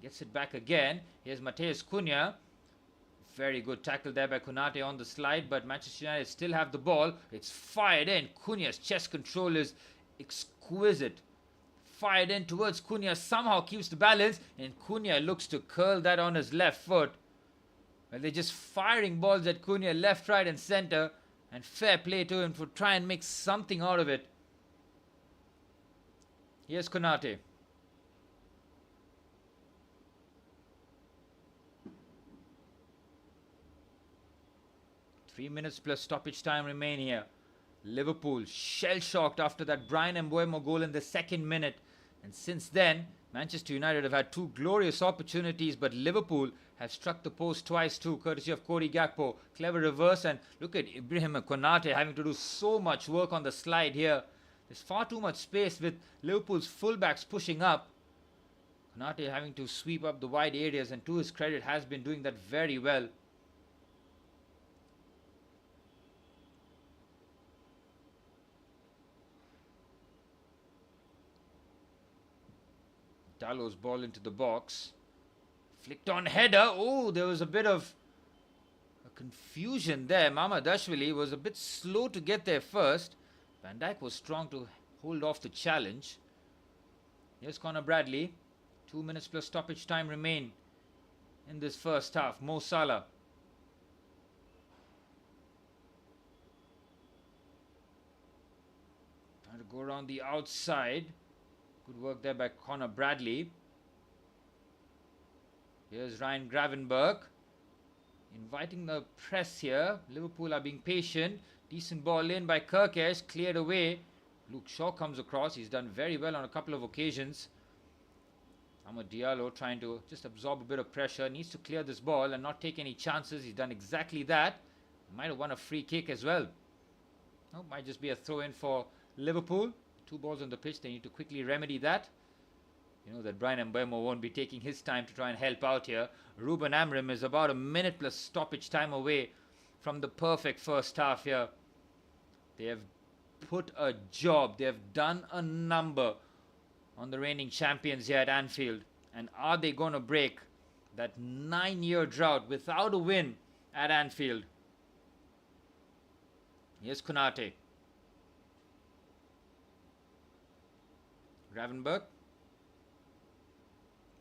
Speaker 1: Gets it back again. Here's Matheus Cunha. Very good tackle there by Konate on the slide, but Manchester United still have the ball. It's fired in. Cunha's chest control is exquisite. Fired in towards Cunha. Somehow keeps the balance, and Cunha looks to curl that on his left foot. Well, they're just firing balls at Cunha left, right and centre, and fair play to him for try and make something out of it. Here's Konate. Three minutes plus stoppage time remain here. Liverpool shell-shocked after that Bryan Mbeumo goal in the second minute. And since then, Manchester United have had two glorious opportunities, but Liverpool have struck the post twice too, courtesy of Cody Gakpo. Clever reverse, and look at Ibrahima Konate having to do so much work on the slide here. There's far too much space with Liverpool's fullbacks pushing up. Konate having to sweep up the wide areas, and to his credit has been doing that very well. Dalot's ball into the box. Flicked on header. Oh, there was a bit of a confusion there. Mamardashvili was a bit slow to get there first. Van Dijk was strong to hold off the challenge. Here's Conor Bradley. 2 minutes plus stoppage time remain in this first half. Mo Salah. Trying to go around the outside. Good work there by Conor Bradley. Here's Ryan Gravenberch. Inviting the press here. Liverpool are being patient. Decent ball in by Kirkesh. Cleared away. Luke Shaw comes across. He's done very well on a couple of occasions. Amad Diallo trying to just absorb a bit of pressure. Needs to clear this ball and not take any chances. He's done exactly that. Might have won a free kick as well. No, might just be a throw in for Liverpool. 2 balls on the pitch. They need to quickly remedy that. You know that Bryan Mbeumo won't be taking his time to try and help out here. Ruben Amorim is about a minute plus stoppage time away from the perfect first half here. They have put a job. They have done a number on the reigning champions here at Anfield. And are they going to break that 9-year drought without a win at Anfield. Here's Konate. Gravenberch.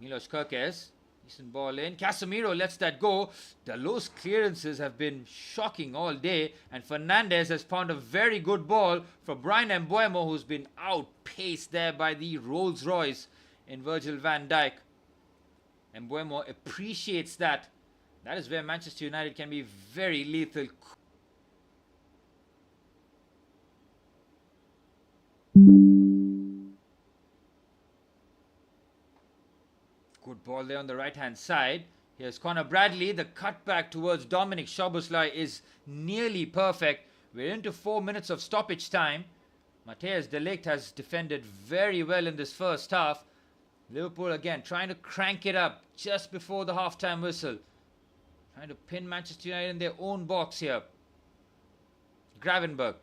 Speaker 1: Milos Kerkez. Decent ball in. Casemiro lets that go. Dalot's clearances have been shocking all day. And Fernandes has found a very good ball for Brian Mbeumo, who's been outpaced there by the Rolls Royce in Virgil van Dijk. Mbeumo appreciates that. That is where Manchester United can be very lethal. Good ball there on the right hand side. Here's Conor Bradley. The cutback towards Dominic Szoboszlai is nearly perfect. We're into 4 minutes of stoppage time. Matthijs de Ligt has defended very well in this first half. Liverpool again trying to crank it up just before the half-time whistle. Trying to pin Manchester United in their own box here. Gravenberch.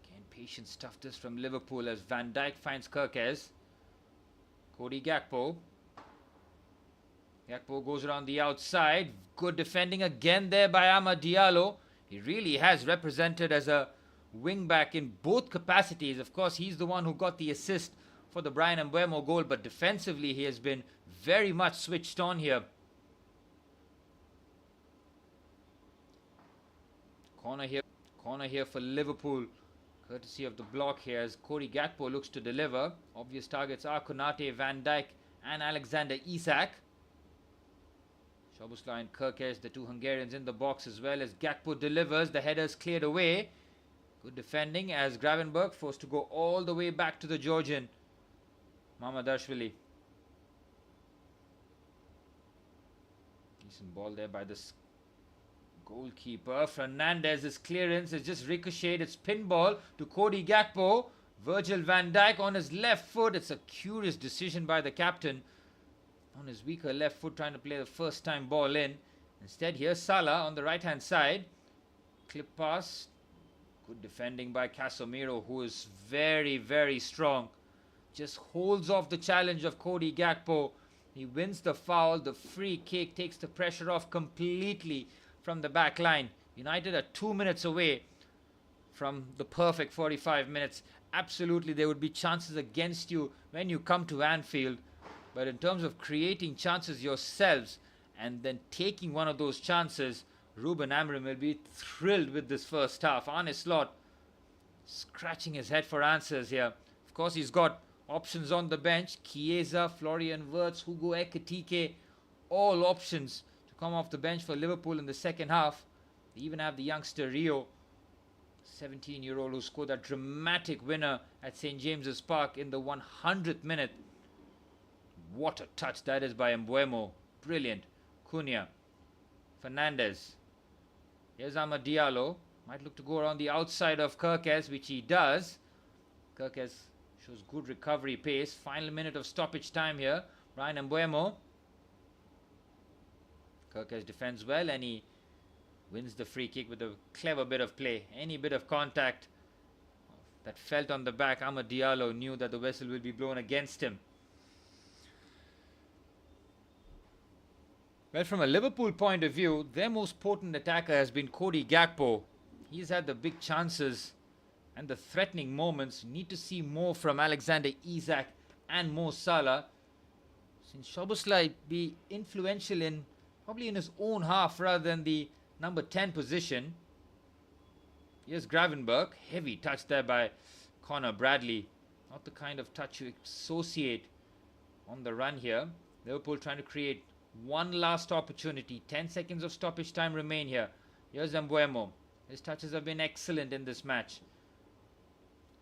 Speaker 1: Again, patient stuff this from Liverpool as Van Dijk finds Kerkez. Cody Gakpo. Gakpo goes around the outside. Good defending again there by Amad Diallo. He really has represented as a wing-back in both capacities. Of course, he's the one who got the assist for the Brian Mbeumo goal, but defensively he has been very much switched on here. Corner here for Liverpool, courtesy of the block here as Cody Gakpo looks to deliver. Obvious targets are Konate, Van Dijk and Alexander Isak. Szoboszlai and Kerkez, the two Hungarians in the box as well as Gakpo delivers. The header's cleared away. Good defending as Gravenberch forced to go all the way back to the Georgian. Mamardashvili. Decent ball there by this goalkeeper. Fernandez's clearance is just ricocheted. It's pinball to Cody Gakpo. Virgil van Dijk on his left foot. It's a curious decision by the captain. On his weaker left foot trying to play the first time ball in. Instead here's Salah on the right hand side. Clip pass. Good defending by Casemiro, who is very, very strong. Just holds off the challenge of Cody Gakpo. He wins the foul. The free kick takes the pressure off completely from the back line. United are 2 minutes away from the perfect 45 minutes. Absolutely, there would be chances against you when you come to Anfield. But in terms of creating chances yourselves and then taking one of those chances, Ruben Amorim will be thrilled with this first half. Arne Slot scratching his head for answers here. Of course, he's got options on the bench. Chiesa, Florian Wirtz, Hugo Ekitike, all options to come off the bench for Liverpool in the second half. They even have the youngster Rio, 17-year-old, who scored that dramatic winner at St. James's Park in the 100th minute. What a touch that is by Mbeumo. Brilliant. Cunha. Fernandes. Here's Amad Diallo. Might look to go around the outside of Kerkez, which he does. Kerkez shows good recovery pace. Final minute of stoppage time here. Brian Mbeumo. Kerkez defends well and he wins the free kick with a clever bit of play. Any bit of contact that felt on the back, Amad Diallo knew that the whistle will be blown against him. Well, from a Liverpool point of view, their most potent attacker has been Cody Gakpo. He's had the big chances and the threatening moments. Need to see more from Alexander Isak and Mo Salah. Since Szoboszlai be influential in probably in his own half rather than the number 10 position. Here's Gravenberch. Heavy touch there by Conor Bradley. Not the kind of touch you associate on the run here. Liverpool trying to create one last opportunity. 10 seconds of stoppage time remain here. Here's Mbeumo. His touches have been excellent in this match.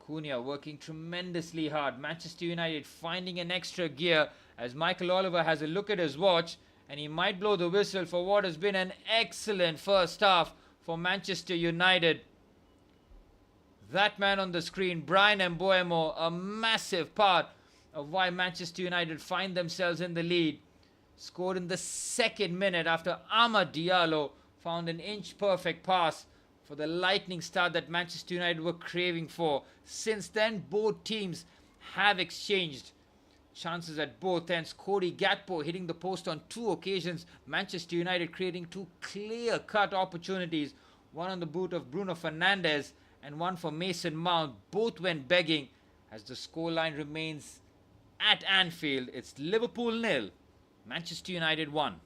Speaker 1: Cunha working tremendously hard. Manchester United finding an extra gear as Michael Oliver has a look at his watch and he might blow the whistle for what has been an excellent first half for Manchester United. That man on the screen, Brian Mbeumo, a massive part of why Manchester United find themselves in the lead. Scored in the second minute after Amad Diallo found an inch-perfect pass for the lightning start that Manchester United were craving for. Since then, both teams have exchanged chances at both ends. Cody Gakpo hitting the post on 2 occasions. Manchester United creating 2 clear-cut opportunities. One on the boot of Bruno Fernandes and one for Mason Mount. Both went begging as the scoreline remains at Anfield. It's Liverpool 0, Manchester United 1.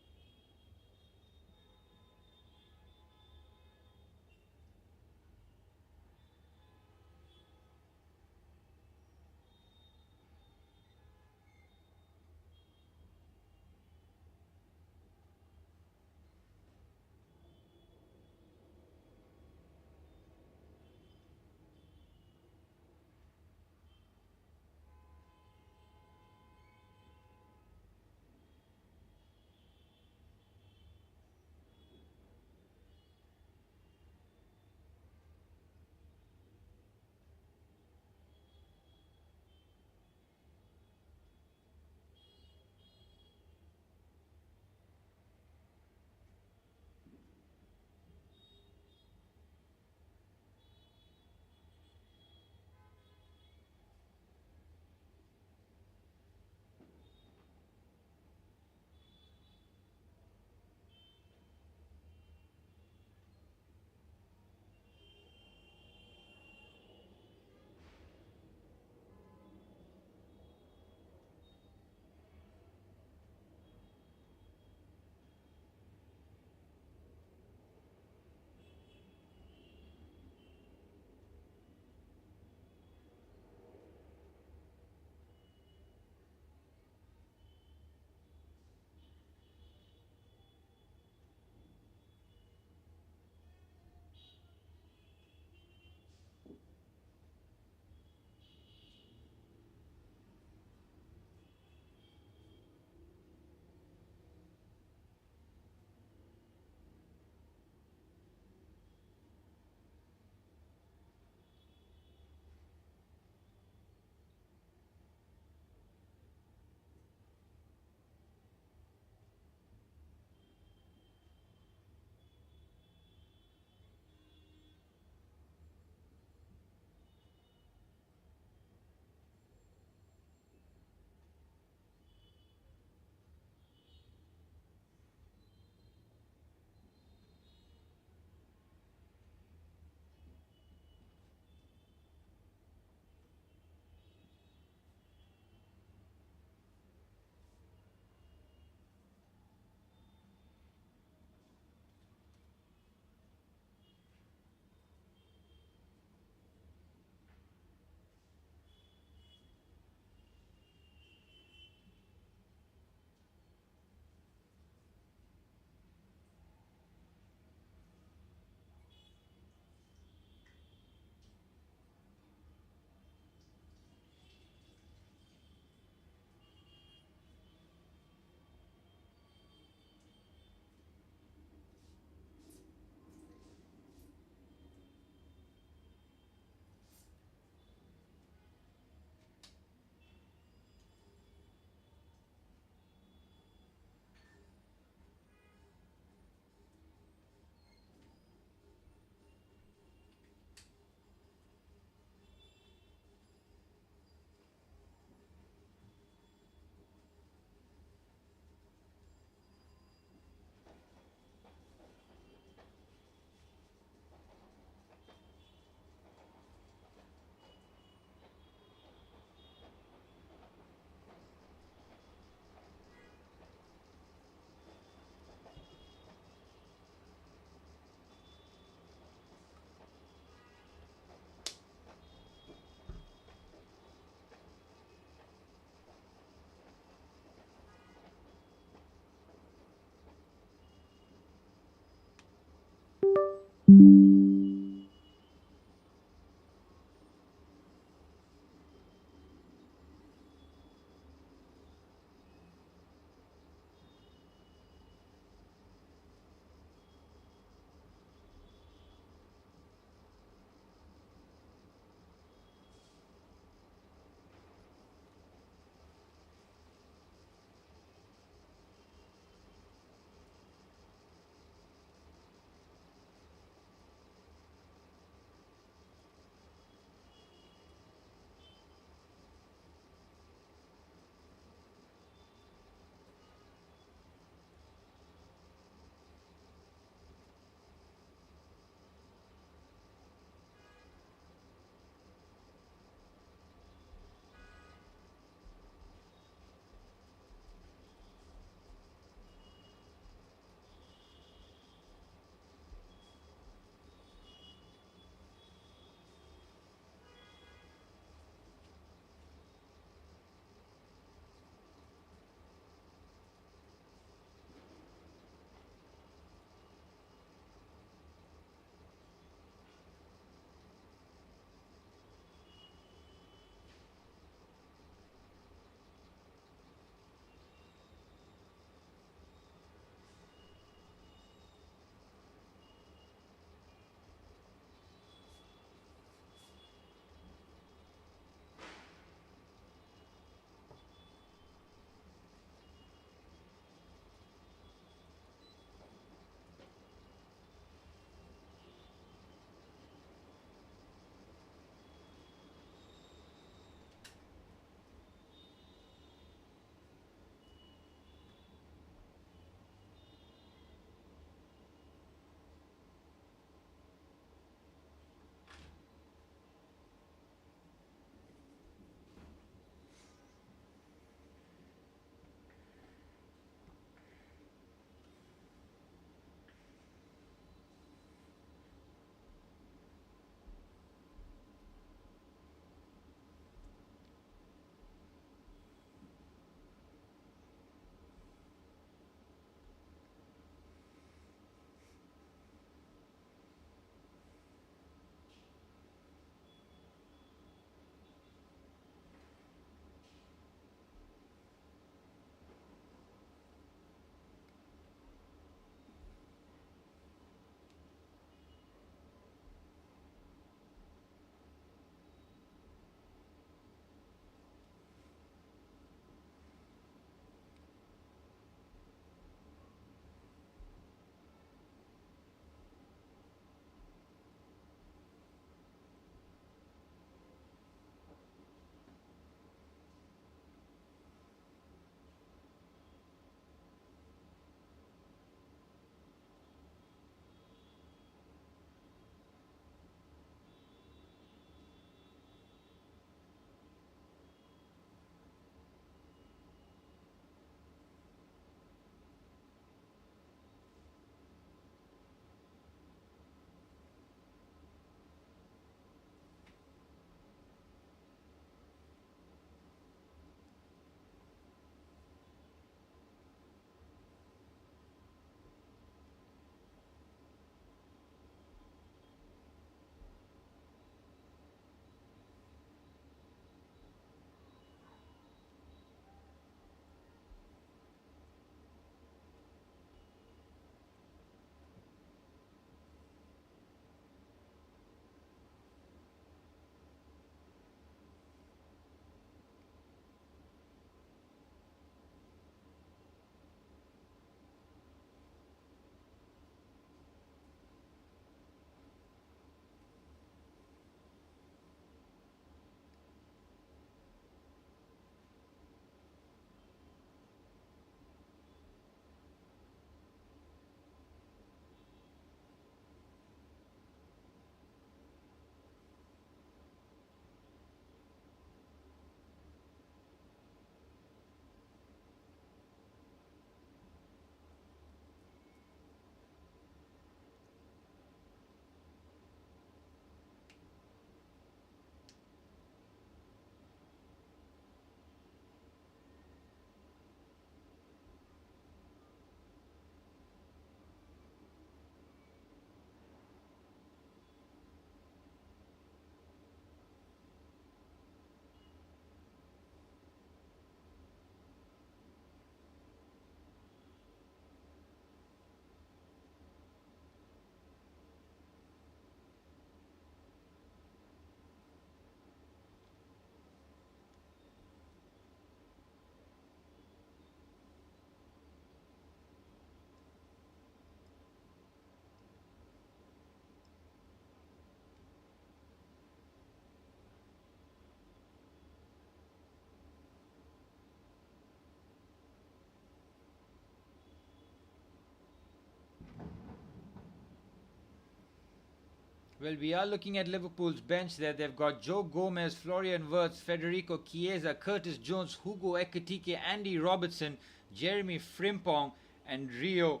Speaker 1: Well, we are looking at Liverpool's bench there. They've got Joe Gomez, Florian Wirtz, Federico Chiesa, Curtis Jones, Hugo Ekitike, Andy Robertson, Jeremy Frimpong, and Rio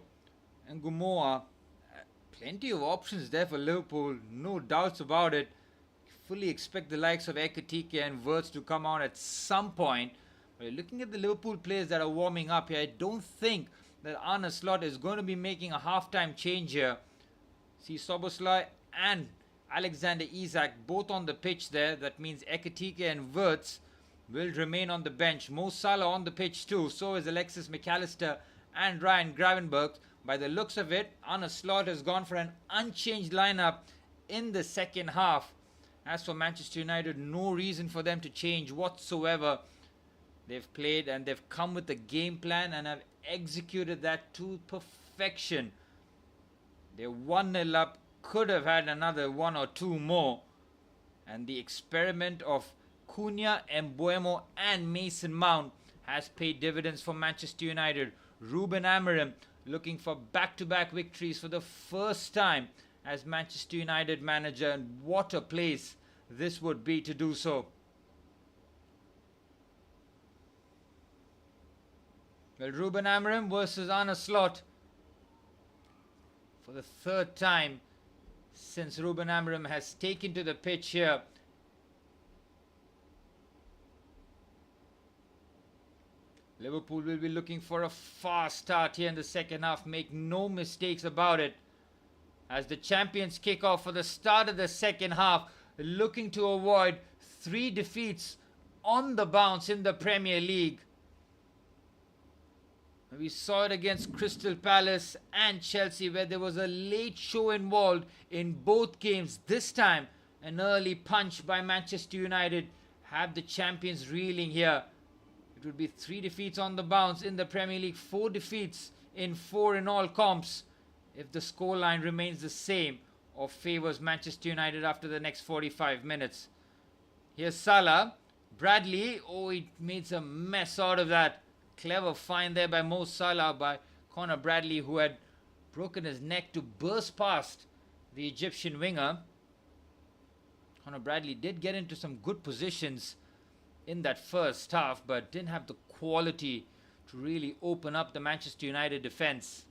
Speaker 1: Ngumoa. Plenty of options there for Liverpool, no doubts about it. Fully expect the likes of Ekitike and Wirtz to come on at some point. But looking at the Liverpool players that are warming up here, I don't think that Arne Slot is going to be making a halftime change here. See Szoboszlai and Alexander Isak both on the pitch there. That means Ekitike and Wirtz will remain on the bench. Mo Salah on the pitch too. So is Alexis McAllister and Ryan Gravenberch. By the looks of it, Arne Slot has gone for an unchanged lineup in the second half. As for Manchester United, no reason for them to change whatsoever. They've played and they've come with a game plan and have executed that to perfection. They're 1-0 up, could have had another one or two more. And the experiment of Cunha, Mbeumo and Mason Mount has paid dividends for Manchester United. Ruben Amorim looking for back-to-back victories for the first time as Manchester United manager, and what a place this would be to do so. Well, Ruben Amorim versus Arne Slot for the third time since Ruben Amorim has taken to the pitch here. Liverpool will be looking for a fast start here in the second half. Make no mistakes about it. As the champions kick off for the start of the second half, looking to avoid 3 defeats on the bounce in the Premier League. We saw it against Crystal Palace and Chelsea, where there was a late show involved in both games. This time, an early punch by Manchester United have the champions reeling here. It would be 3 defeats on the bounce in the Premier League, 4 defeats in 4 in all comps, if the scoreline remains the same or favours Manchester United after the next 45 minutes. Here's Salah. Bradley, oh, he made some mess out of that. Clever find there by Mo Salah, by Conor Bradley, who had broken his neck to burst past the Egyptian winger. Conor Bradley did get into some good positions in that first half, but didn't have the quality to really open up the Manchester United defence.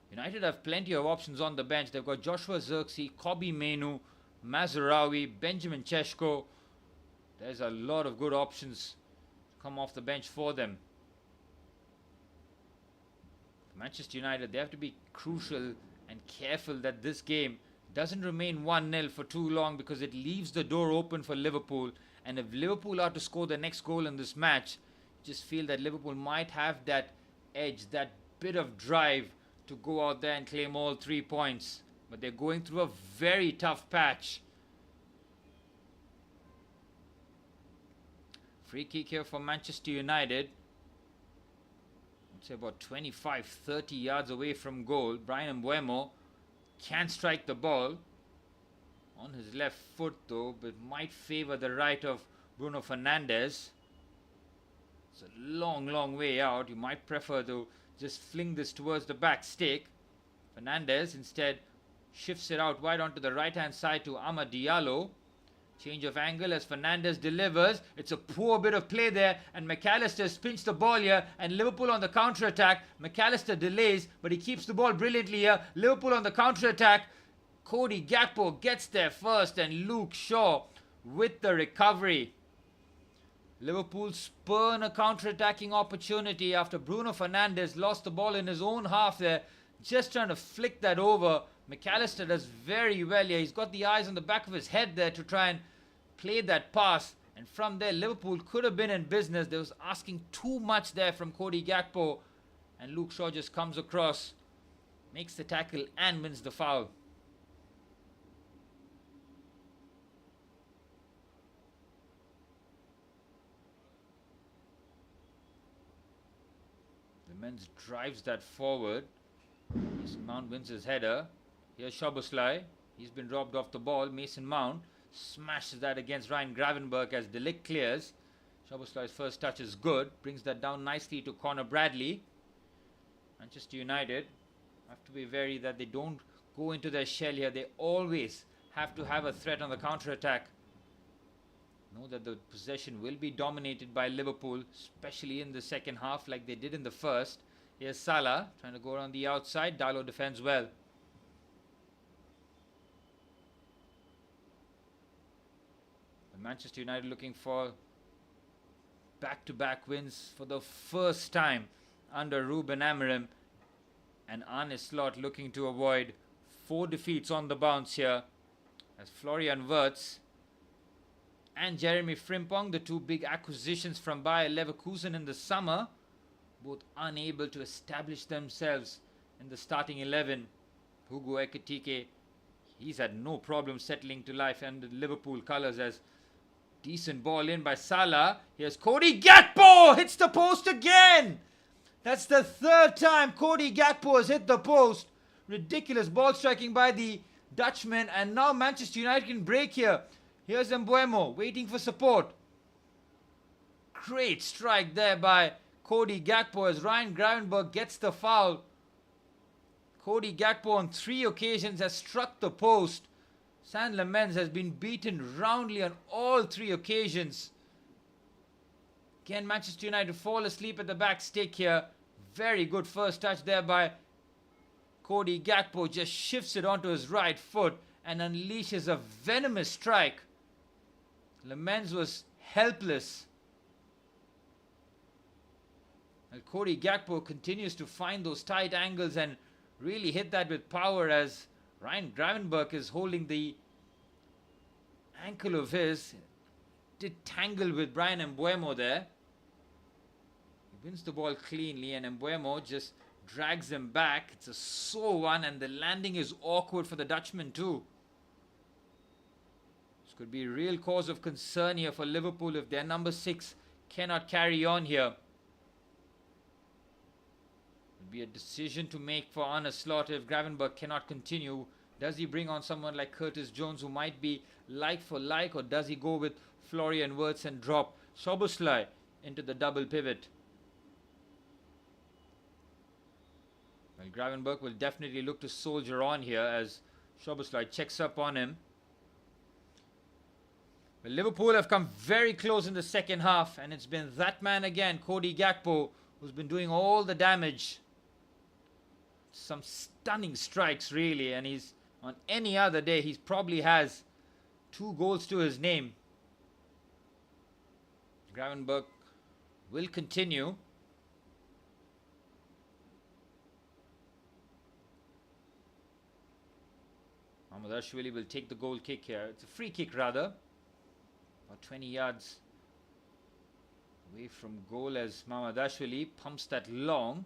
Speaker 1: United have plenty of options on the bench. They've got Joshua Zirkzee, Kobbie Mainoo, Mazraoui, Benjamin Šeško. There's a lot of good options to come off the bench for them. For Manchester United, they have to be crucial and careful that this game doesn't remain 1-0 for too long, because it leaves the door open for Liverpool. And if Liverpool are to score the next goal in this match, just feel that Liverpool might have that edge, that bit of drive to go out there and claim all 3 points. But they're going through a very tough patch. Free kick here for Manchester United. I'd say about 25-30 yards away from goal. Bryan Mbeumo can strike the ball on his left foot though, but might favour the right of Bruno Fernandes. It's a long way out. You might prefer to just fling this towards the back stick. Fernandes instead shifts it out wide onto the right hand side to Amad Diallo. Change of angle as Fernandes delivers. It's a poor bit of play there, and McAllister has pinched the ball here, and Liverpool on the counter attack. McAllister delays, but he keeps the ball brilliantly here. Liverpool on the counter attack. Cody Gakpo gets there first, and Luke Shaw with the recovery. Liverpool spurn a counter-attacking opportunity after Bruno Fernandes lost the ball in his own half there, just trying to flick that over. McAllister does very well here. He's got the eyes on the back of his head there to try and play that pass, and from there Liverpool could have been in business. They was asking too much there from Cody Gakpo, and Luke Shaw just comes across, makes the tackle and wins the foul. Menz drives that forward. Mason Mount wins his header. Here's Szoboszlai. He's been robbed off the ball. Mason Mount smashes that against Ryan Gravenberch as De Ligt clears. Szoboszlai's first touch is good. Brings that down nicely to Conor Bradley. Manchester United have to be wary that they don't go into their shell here. They always have to have a threat on the counter-attack. Know that the possession will be dominated by Liverpool, especially in the second half like they did in the first. Here's Salah trying to go around the outside. Dalot defends well. Manchester United looking for back-to-back wins for the first time under Ruben Amorim. And Arne Slot looking to avoid 4 defeats on the bounce here, as Florian Wirtz and Jeremy Frimpong, the 2 big acquisitions from Bayer Leverkusen in the summer, both unable to establish themselves in the starting 11. Hugo Ekitike, he's had no problem settling to life under Liverpool colours, as decent ball in by Salah. Here's Cody Gakpo, hits the post again. That's the 3rd time Cody Gakpo has hit the post. Ridiculous ball striking by the Dutchman, and now Manchester United can break here. Here's Mbeumo waiting for support. Great strike there by Cody Gakpo as Ryan Gravenberch gets the foul. Cody Gakpo on 3 occasions has struck the post. Saint Lemens has been beaten roundly on all 3 occasions. Can Manchester United fall asleep at the back stick here? Very good first touch there by Cody Gakpo. Just shifts it onto his right foot and unleashes a venomous strike. Lemens was helpless. And Cody Gakpo continues to find those tight angles and really hit that with power, as Ryan Gravenberch is holding the ankle of his. Did tangle with Brian Mbeumo there. He wins the ball cleanly and Mbeumo just drags him back. It's a sore one and the landing is awkward for the Dutchman too. This could be a real cause of concern here for Liverpool if their number 6 cannot carry on here. It'll be a decision to make for Arne Slot if Gravenberch cannot continue. Does he bring on someone like Curtis Jones, who might be like for like, or does he go with Florian Wirtz and drop Szoboszlai into the double pivot? Well, Gravenberch will definitely look to soldier on here as Szoboszlai checks up on him. Well, Liverpool have come very close in the second half, and it's been that man again, Cody Gakpo, who's been doing all the damage. Some stunning strikes really, and he's on any other day he probably has 2 goals to his name. Gravenberch will continue. Mamardashvili will take the goal kick here. It's a free kick rather. About 20 yards away from goal as Mamardashvili pumps that long.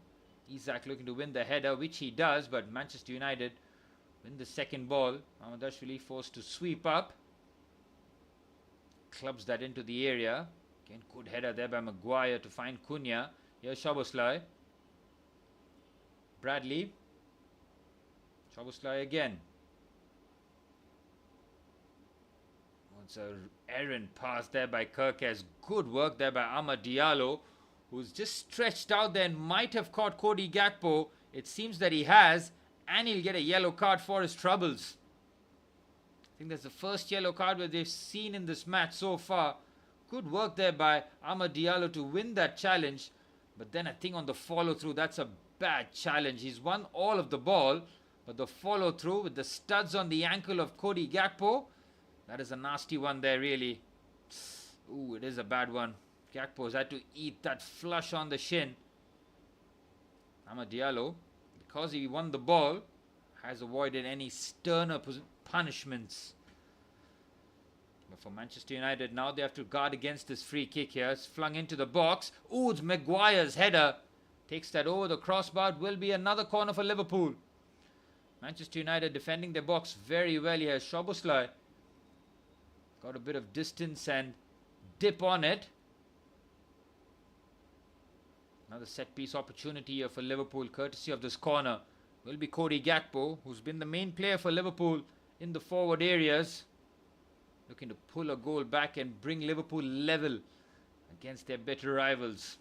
Speaker 1: Isak looking to win the header, which he does, but Manchester United win the second ball. Mamardashvili forced to sweep up. Clubs that into the area. Again, good header there by Maguire to find Cunha. Here's Szoboszlai. Bradley. Szoboszlai again. It's an errant pass there by Kirkes. Good work there by Amad Diallo, who's just stretched out there and might have caught Cody Gakpo. It seems that he has, and he'll get a yellow card for his troubles. I think that's the first yellow card where they've seen in this match so far. Good work there by Amad Diallo to win that challenge. But then I think on the follow-through, that's a bad challenge. He's won all of the ball, but the follow-through with the studs on the ankle of Cody Gakpo, that is a nasty one there really. Ooh, it is a bad one. Gakpo's had to eat that flush on the shin. Amad Diallo, because he won the ball, has avoided any sterner punishments. But for Manchester United, now they have to guard against this free kick here. It's flung into the box. Ooh, it's Maguire's header. Takes that over the crossbar. It will be another corner for Liverpool. Manchester United defending their box very well here. Szoboszlai got a bit of distance and dip on it. Another set piece opportunity here for Liverpool, courtesy of this corner. Will be Cody Gakpo, who's been the main player for Liverpool in the forward areas. Looking to pull a goal back and bring Liverpool level against their better rivals.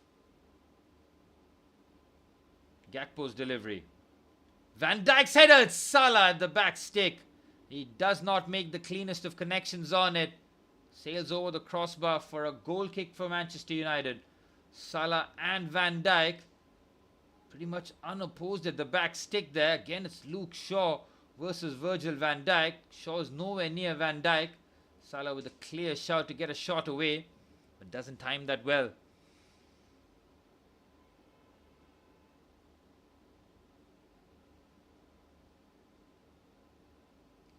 Speaker 1: Gakpo's delivery. Van Dijk's header, it's Salah at the back stick. He does not make the cleanest of connections on it. Sails over the crossbar for a goal kick for Manchester United. Salah and Van Dijk pretty much unopposed at the back stick there. Again, it's Luke Shaw versus Virgil van Dijk. Shaw is nowhere near Van Dijk. Salah with a clear shout to get a shot away, but doesn't time that well.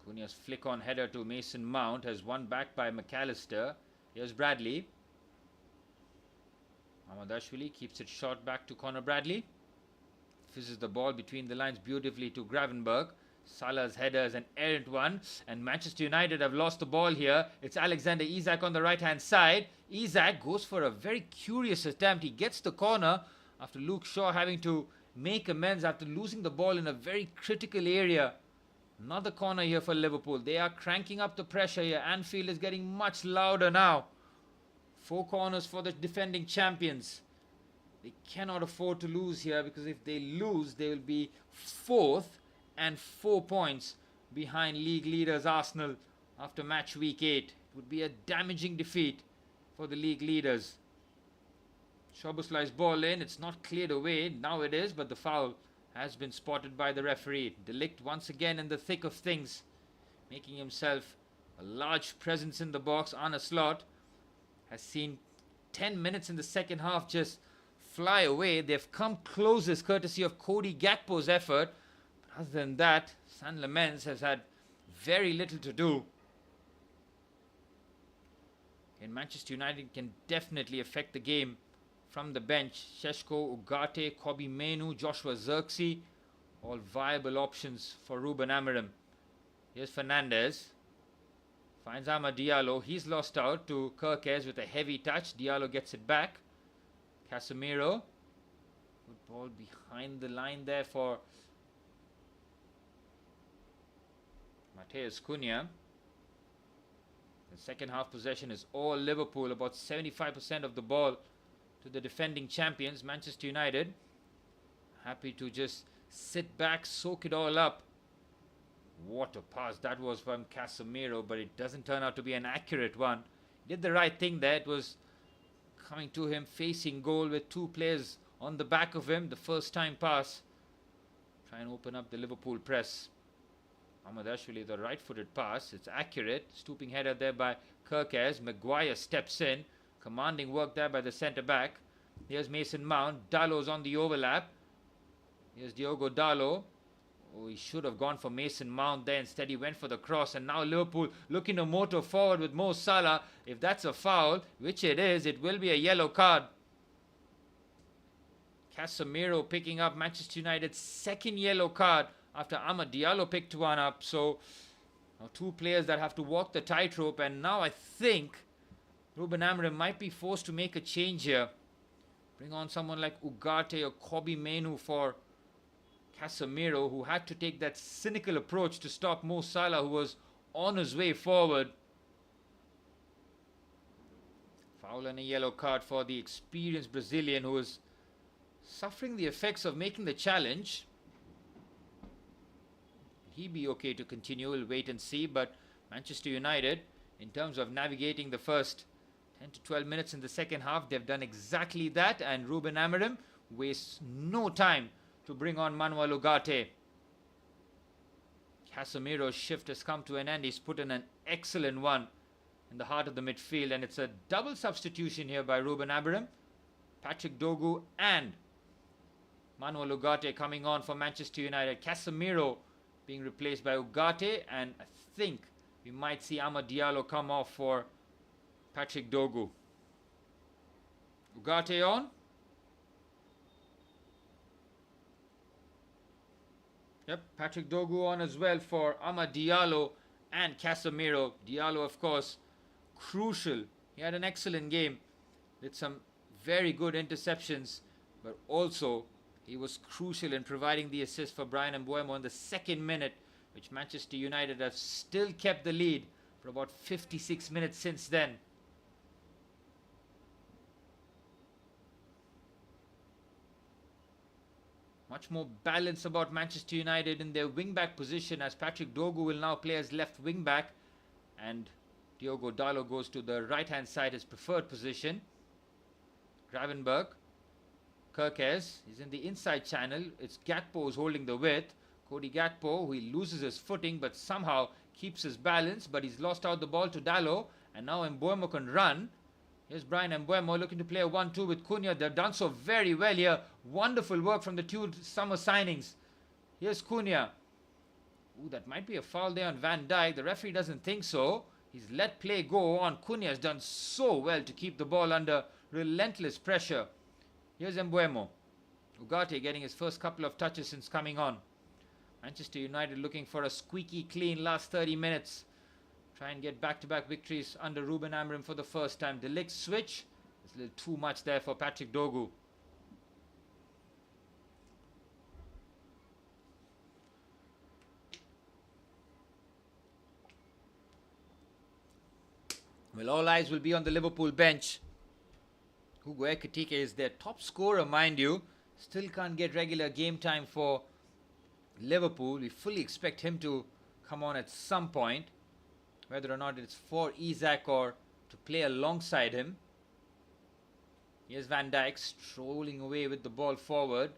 Speaker 1: Cunha's flick-on header to Mason Mount has won back by McAllister. Here's Bradley. Mamadashvili keeps it short back to Conor Bradley. Fizzes the ball between the lines beautifully to Gravenberg. Salah's header is an errant one, and Manchester United have lost the ball here. It's Alexander Isak on the right-hand side. Isak goes for a very curious attempt. He gets the corner after Luke Shaw having to make amends after losing the ball in a very critical area. Another corner here for Liverpool. They are cranking up the pressure here. Anfield is getting much louder now. 4 corners for the defending champions. They cannot afford to lose here, because if they lose, they will be 4th and 4 points behind league leaders Arsenal after match week 8. It would be a damaging defeat for the league leaders. Szoboszlai's ball in. It's not cleared away. Now it is, but the foul has been spotted by the referee. De Ligt once again in the thick of things, making himself a large presence in the box. Arne Slot has seen 10 minutes in the second half just fly away. They've come closest courtesy of Cody Gakpo's effort. But other than that, San Lamens has had very little to do. And Manchester United can definitely affect the game from the bench. Šeško, Ugarte, Kobbie Mainoo, Joshua Zirkzee, all viable options for Ruben Amorim. Here's Fernandes. Finds Amad Diallo. He's lost out to Kerkez with a heavy touch. Diallo gets it back. Casemiro. Good ball behind the line there for Matheus Cunha. The second half possession is all Liverpool. About 75% of the ball to the defending champions, Manchester United. Happy to just sit back, soak it all up. What a pass that was from Casemiro, but it doesn't turn out to be an accurate one. He did the right thing there. It was coming to him, facing goal with 2 players on the back of him. The first time pass. Try and open up the Liverpool press. Mamadashvili, the right-footed pass. It's accurate. Stooping header there by Kerkez. Maguire steps in. Commanding work there by the centre-back. Here's Mason Mount. Dalot's on the overlap. Here's Diogo Dalot. Oh, he should have gone for Mason Mount there. Instead, he went for the cross. And now Liverpool looking to motor forward with Mo Salah. If that's a foul, which it is, it will be a yellow card. Casemiro picking up Manchester United's second yellow card after Amad Diallo picked one up. So, now 2 players that have to walk the tightrope. And now I think Ruben Amorim might be forced to make a change here. Bring on someone like Ugarte or Kobbie Mainoo for Casemiro, who had to take that cynical approach to stop Mo Salah, who was on his way forward. Foul and a yellow card for the experienced Brazilian, who is suffering the effects of making the challenge. Will he be okay to continue? We'll wait and see. But Manchester United, in terms of navigating the first 10 to 12 minutes in the second half, they've done exactly that, and Ruben Amorim wastes no time to bring on Manuel Ugarte. Casemiro's shift has come to an end. He's put in an excellent one in the heart of the midfield, and it's a double substitution here by Ruben Amorim. Patrick Dogu and Manuel Ugarte coming on for Manchester United. Casemiro being replaced by Ugarte, and I think we might see Amad Diallo come off for Patrick Dogu. Ugarte on. Yep, Patrick Dogu on as well for Amad Diallo and Casemiro. Diallo, of course, crucial. He had an excellent game with some very good interceptions, but also he was crucial in providing the assist for Bryan Mbeumo in the second minute, which Manchester United have still kept the lead for about 56 minutes since then. Much more balance about Manchester United in their wing-back position, as Patrick Dorgu will now play as left wing-back and Diogo Dalot goes to the right-hand side, his preferred position. Gravenberch, Kerkez, he's in the inside channel. It's Gakpo who's holding the width. Cody Gakpo, he loses his footing but somehow keeps his balance, but he's lost out the ball to Dalot, and now Mbeumo can run. Here's Brian Mbeumo looking to play a 1-2 with Cunha. They've done so very well here. Wonderful work from the two summer signings. Here's Cunha. Ooh, that might be a foul there on Van Dijk. The referee doesn't think so. He's let play go on. Cunha has done so well to keep the ball under relentless pressure. Here's Mbeumo. Ugarte getting his first couple of touches since coming on. Manchester United looking for a squeaky clean last 30 minutes. Try and get back-to-back victories under Ruben Amorim for the first time. De Ligt switch. It's a little too much there for Patrick Dorgu. Well, all eyes will be on the Liverpool bench. Hugo Ekitike is their top scorer, mind you. Still can't get regular game time for Liverpool. We fully expect him to come on at some point. Whether or not it's for Isak or to play alongside him. Here's Van Dijk strolling away with the ball forward.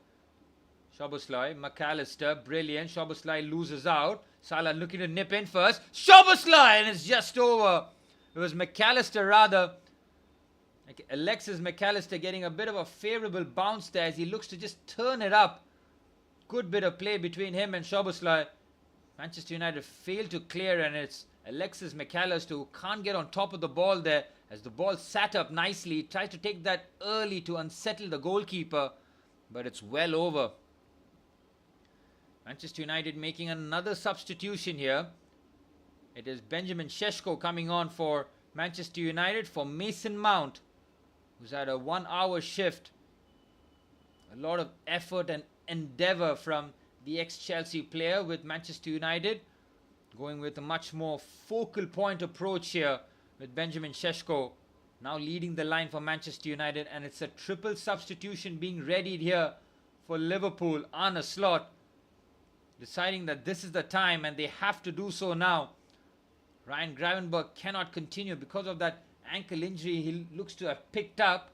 Speaker 1: Szoboszlai, McAllister, brilliant. Szoboszlai loses out. Salah looking to nip in first. Szoboszlai, and it's just over. It was McAllister rather. Alexis McAllister getting a bit of a favourable bounce there as he looks to just turn it up. Good bit of play between him and Szoboszlai. Manchester United failed to clear, and it's Alexis McAllister who can't get on top of the ball there as the ball sat up nicely. Tried to take that early to unsettle the goalkeeper, but it's well over. Manchester United making another substitution here. It is Benjamin Šeško coming on for Manchester United for Mason Mount, who's had a 1 hour shift. A lot of effort and endeavour from the ex-Chelsea player with Manchester United. Going with a much more focal point approach here with Benjamin Šeško now leading the line for Manchester United, and it's a triple substitution being readied here for Liverpool. Arne Slot deciding that this is the time and they have to do so now. Ryan Gravenberch cannot continue because of that ankle injury he looks to have picked up.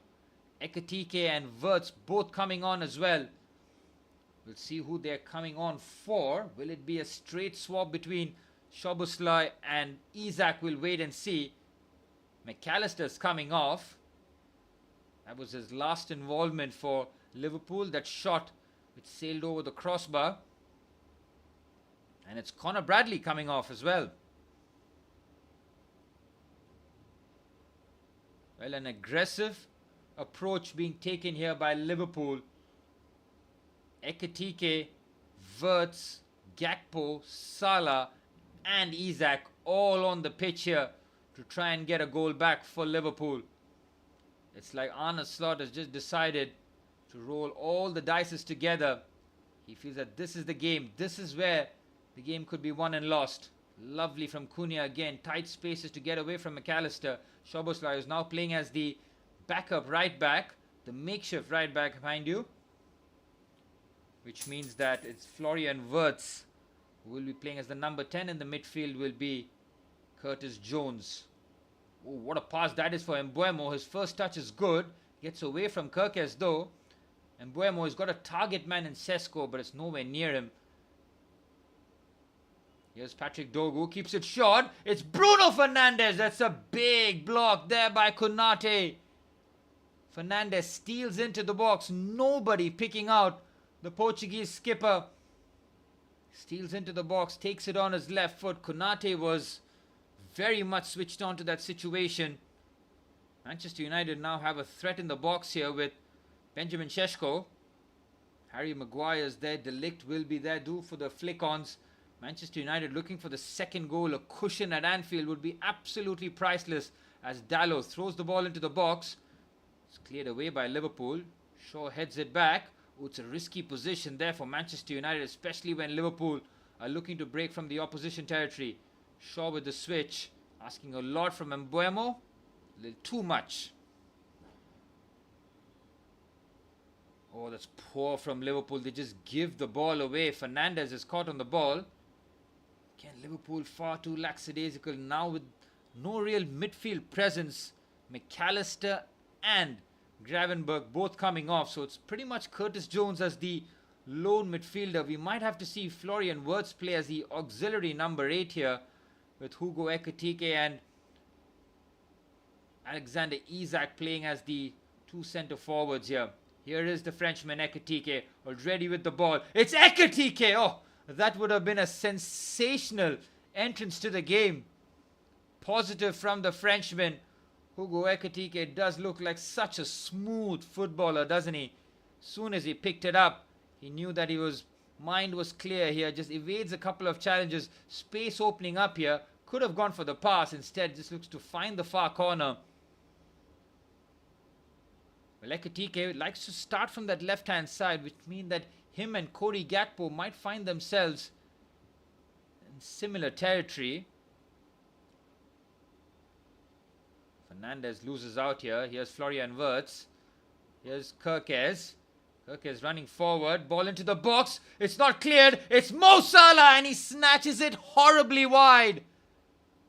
Speaker 1: Ekitike and Wirtz both coming on as well. We'll see who they're coming on for. Will it be a straight swap between Szoboszlai and Isak? We'll wait and see. McAllister's coming off. That was his last involvement for Liverpool. That shot which sailed over the crossbar. And it's Connor Bradley coming off as well. Well, an aggressive approach being taken here by Liverpool. Ekitike, Wirtz, Gakpo, Salah and Isak all on the pitch here to try and get a goal back for Liverpool. It's like Arne Slot has just decided to roll all the dices together. He feels that this is the game. This is where the game could be won and lost. Lovely from Cunha again. Tight spaces to get away from McAllister. Szoboszlai is now playing as the backup right back. The makeshift right back, mind you. Which means that it's Florian Wirtz who will be playing as the number 10. In the midfield will be Curtis Jones. Oh, what a pass that is for Mbeumo. His first touch is good. Gets away from Kerkez though. Mbeumo has got a target man in Šeško, but it's nowhere near him. Here's Patrick Dorgu. Keeps it short. It's Bruno Fernandes. That's a big block there by Konate. Fernandes steals into the box. Nobody picking out the Portuguese skipper. Steals into the box. Takes it on his left foot. Konate was very much switched on to that situation. Manchester United now have a threat in the box here with Benjamin Šeško. Harry Maguire's there. De Ligt will be there. Do for the flick-ons. Manchester United looking for the second goal. A cushion at Anfield would be absolutely priceless as Dalot throws the ball into the box. It's cleared away by Liverpool. Shaw heads it back. Oh, it's a risky position there for Manchester United, especially when Liverpool are looking to break from the opposition territory. Shaw with the switch. Asking a lot from Mbeumo. A little too much. Oh, that's poor from Liverpool. They just give the ball away. Fernandes is caught on the ball. Again, Liverpool far too lackadaisical now with no real midfield presence. McAllister and Gravenberch both coming off. So it's pretty much Curtis Jones as the lone midfielder. We might have to see Florian Wirtz play as the auxiliary number 8 here, with Hugo Ekitike and Alexander Isak playing as the two centre forwards here. Here is the Frenchman Ekitike already with the ball. It's Ekitike! Oh, that would have been a sensational entrance to the game. Positive from the Frenchman. Hugo Ekitike does look like such a smooth footballer, doesn't he? Soon as he picked it up, he knew that mind was clear here. Just evades a couple of challenges. Space opening up here. Could have gone for the pass. Instead, just looks to find the far corner. Well, Ekitike likes to start from that left-hand side, which means that him and Cody Gakpo might find themselves in similar territory. Fernandes loses out here. Here's Florian Wirtz. Here's Kerkez. Kerkez running forward. Ball into the box. It's not cleared. It's Mo Salah and he snatches it horribly wide.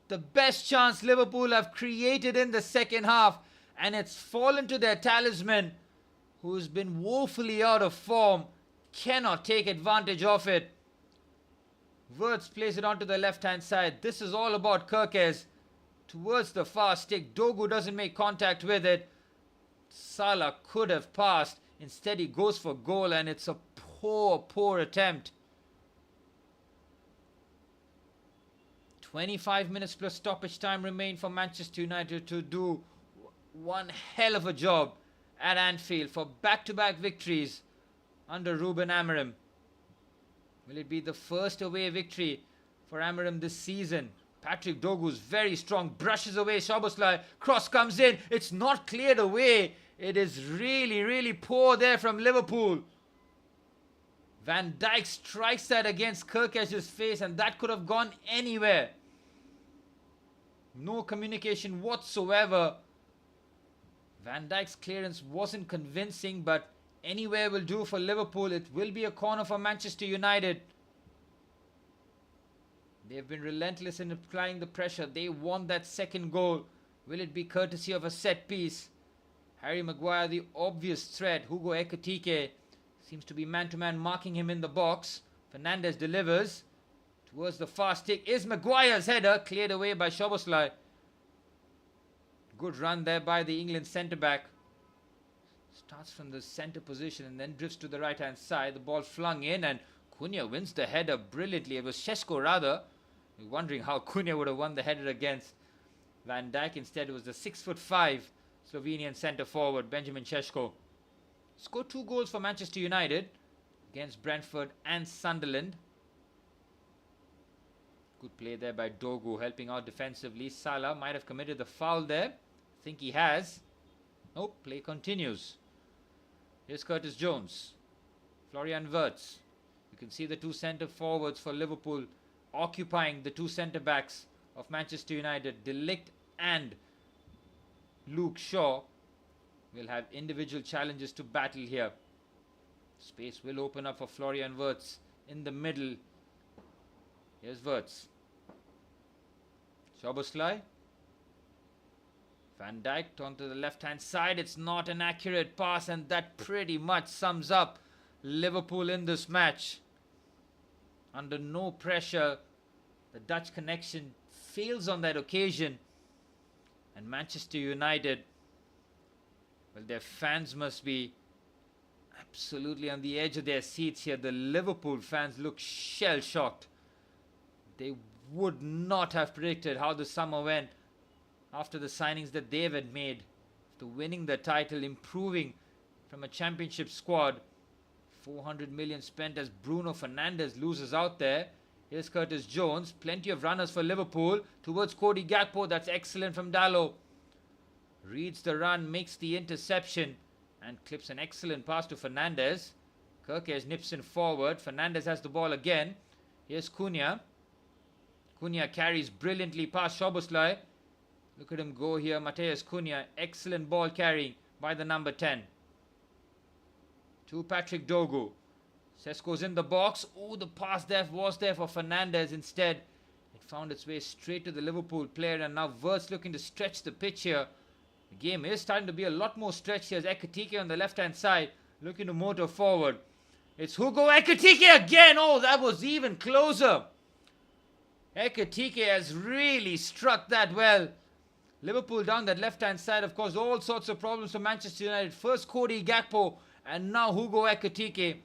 Speaker 1: The best chance Liverpool have created in the second half. And it's fallen to their talisman, who's been woefully out of form. Cannot take advantage of it. Wirtz plays it onto the left-hand side. This is all about Kerkez. Towards the far stick. Dogu doesn't make contact with it. Salah could have passed. Instead, he goes for goal, and it's a poor attempt. 25 minutes plus stoppage time remain for Manchester United to do one hell of a job at Anfield for back-to-back victories under Ruben Amorim. Will it be the first away victory for Amorim this season? Patrick Dogu's very strong, brushes away Szoboszlai, cross comes in, it's not cleared away. It is really poor there from Liverpool. Van Dijk strikes that against Kerkez's face, and that could have gone anywhere. No communication whatsoever. Van Dijk's clearance wasn't convincing, but anywhere will do for Liverpool. It will be a corner for Manchester United. They have been relentless in applying the pressure. They want that second goal. Will it be courtesy of a set piece? Harry Maguire, the obvious threat. Hugo Ekitike seems to be man-to-man marking him in the box. Fernandes delivers. Towards the far stick is Maguire's header. Cleared away by Szoboszlai. Good run there by the England centre-back. Starts from the centre position and then drifts to the right-hand side. The ball flung in and Cunha wins the header brilliantly. It was Šeško rather. You're wondering how Cunha would have won the header against Van Dijk. Instead, it was the 6'5" Slovenian centre-forward, Benjamin Šeško. Scored 2 goals for Manchester United against Brentford and Sunderland. Good play there by Dogu, helping out defensively. Salah might have committed the foul there. I think he has. Nope, play continues. Here's Curtis Jones. Florian Wirtz. You can see the two centre-forwards for Liverpool occupying the two centre-backs of Manchester United. De Ligt and Luke Shaw will have individual challenges to battle here. Space will open up for Florian Wirtz in the middle. Here's Wirtz. Szoboszlai. Van Dijk onto the left-hand side. It's not an accurate pass, and that pretty much sums up Liverpool in this match. Under no pressure, the Dutch connection fails on that occasion. And Manchester United, well, their fans must be absolutely on the edge of their seats here. The Liverpool fans look shell-shocked. They would not have predicted how the summer went after the signings that they had made. After winning the title, improving from a championship squad. 400 million spent as Bruno Fernandes loses out there. Here's Curtis Jones. Plenty of runners for Liverpool. Towards Cody Gakpo. That's excellent from Dalot. Reads the run, makes the interception, and clips an excellent pass to Fernandes. Kerkez nips in forward. Fernandes has the ball again. Here's Cunha. Cunha carries brilliantly past Szoboszlai. Look at him go here. Matheus Cunha. Excellent ball carrying by the number 10. to Patrick Dogu. Sesko's in the box. Oh, the pass there was there for Fernandez. Instead, it found its way straight to the Liverpool player. And now Wirtz looking to stretch the pitch here. The game is starting to be a lot more stretched here. As Ekitike on the left-hand side looking to motor forward. It's Hugo Ekitike again. Oh, that was even closer. Ekitike has really struck that well. Liverpool down that left-hand side, of course, all sorts of problems for Manchester United. First Cody Gakpo and now Hugo Ekitike.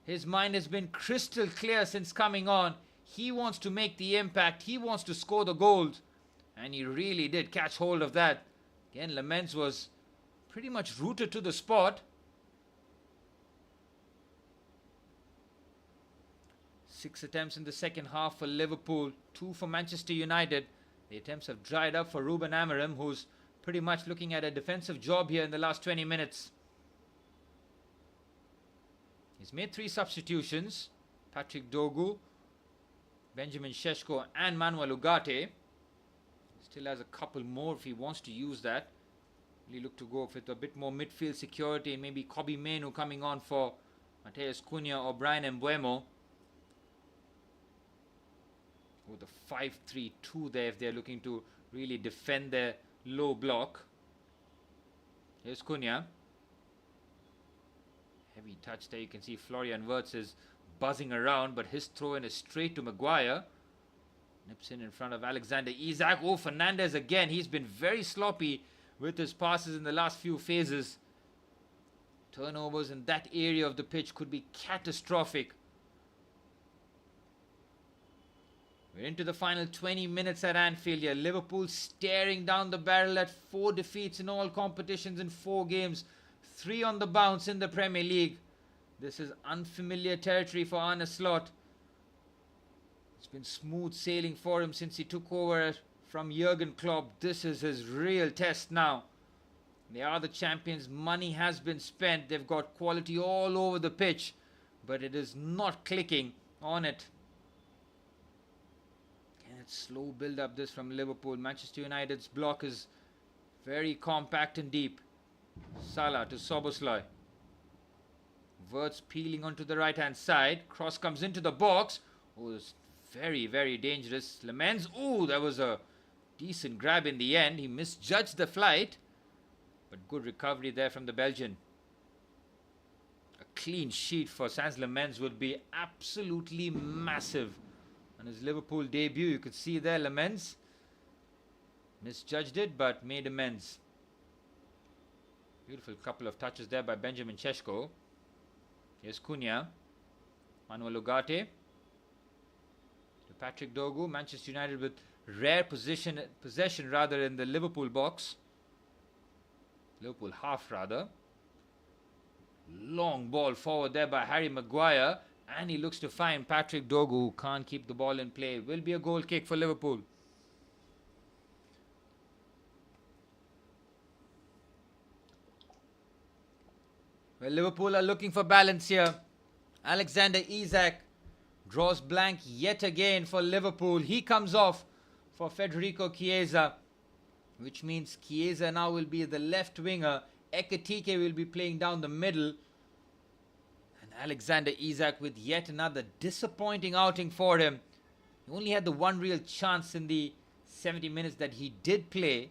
Speaker 1: His mind has been crystal clear since coming on. He wants to make the impact. He wants to score the goals. And he really did catch hold of that. Again, Lamens was pretty much rooted to the spot. 6 attempts in the second half for Liverpool, 2 for Manchester United. The attempts have dried up for Ruben Amorim, who's pretty much looking at a defensive job here in the last 20 minutes. He's made 3 substitutions. Patrick Dogu, Benjamin Šeško and Manuel Ugarte. Still has a couple more if he wants to use that. Really look to go with a bit more midfield security and maybe Kobbie Mainoo coming on for Mateus Cunha or Brian Mbeumo. With a 5-3-2 there if they're looking to really defend their low block. Here's Cunha. Heavy touch there. You can see Florian Wirtz is buzzing around, but his throw in is straight to Maguire. Nips in front of Alexander Isak. Oh, Fernandez again. He's been very sloppy with his passes in the last few phases. Turnovers in that area of the pitch could be catastrophic. We're into the final 20 minutes at Anfield here. Liverpool staring down the barrel at 4 defeats in all competitions in 4 games. 3 on the bounce in the Premier League. This is unfamiliar territory for Arne Slot. It's been smooth sailing for him since he took over from Jurgen Klopp. This is his real test now. They are the champions. Money has been spent. They've got quality all over the pitch. But it is not clicking on it. Slow build up this from Liverpool. Manchester United's block is very compact and deep. Salah to Szoboszlai. Wirtz peeling onto the right hand side. Cross comes into the box. Oh, it's very, very dangerous. Lamens. Oh, that was a decent grab in the end. He misjudged the flight. But good recovery there from the Belgian. A clean sheet for Sans Lamens would be absolutely massive. On his Liverpool debut, you could see there Lamens misjudged it but made amends. Beautiful couple of touches there by Benjamin Šeško. Here's Cunha. Manuel Ugarte to Patrick Dogu. Manchester United with rare possession in the Liverpool box. Liverpool half rather. Long ball forward there by Harry Maguire. And he looks to find Patrick Dogu, who can't keep the ball in play. It will be a goal kick for Liverpool. Well, Liverpool are looking for balance here. Alexander Isak draws blank yet again for Liverpool. He comes off for Federico Chiesa, which means Chiesa now will be the left winger. Ekitike will be playing down the middle. Alexander Isak with yet another disappointing outing for him. He only had the one real chance in the 70 minutes that he did play.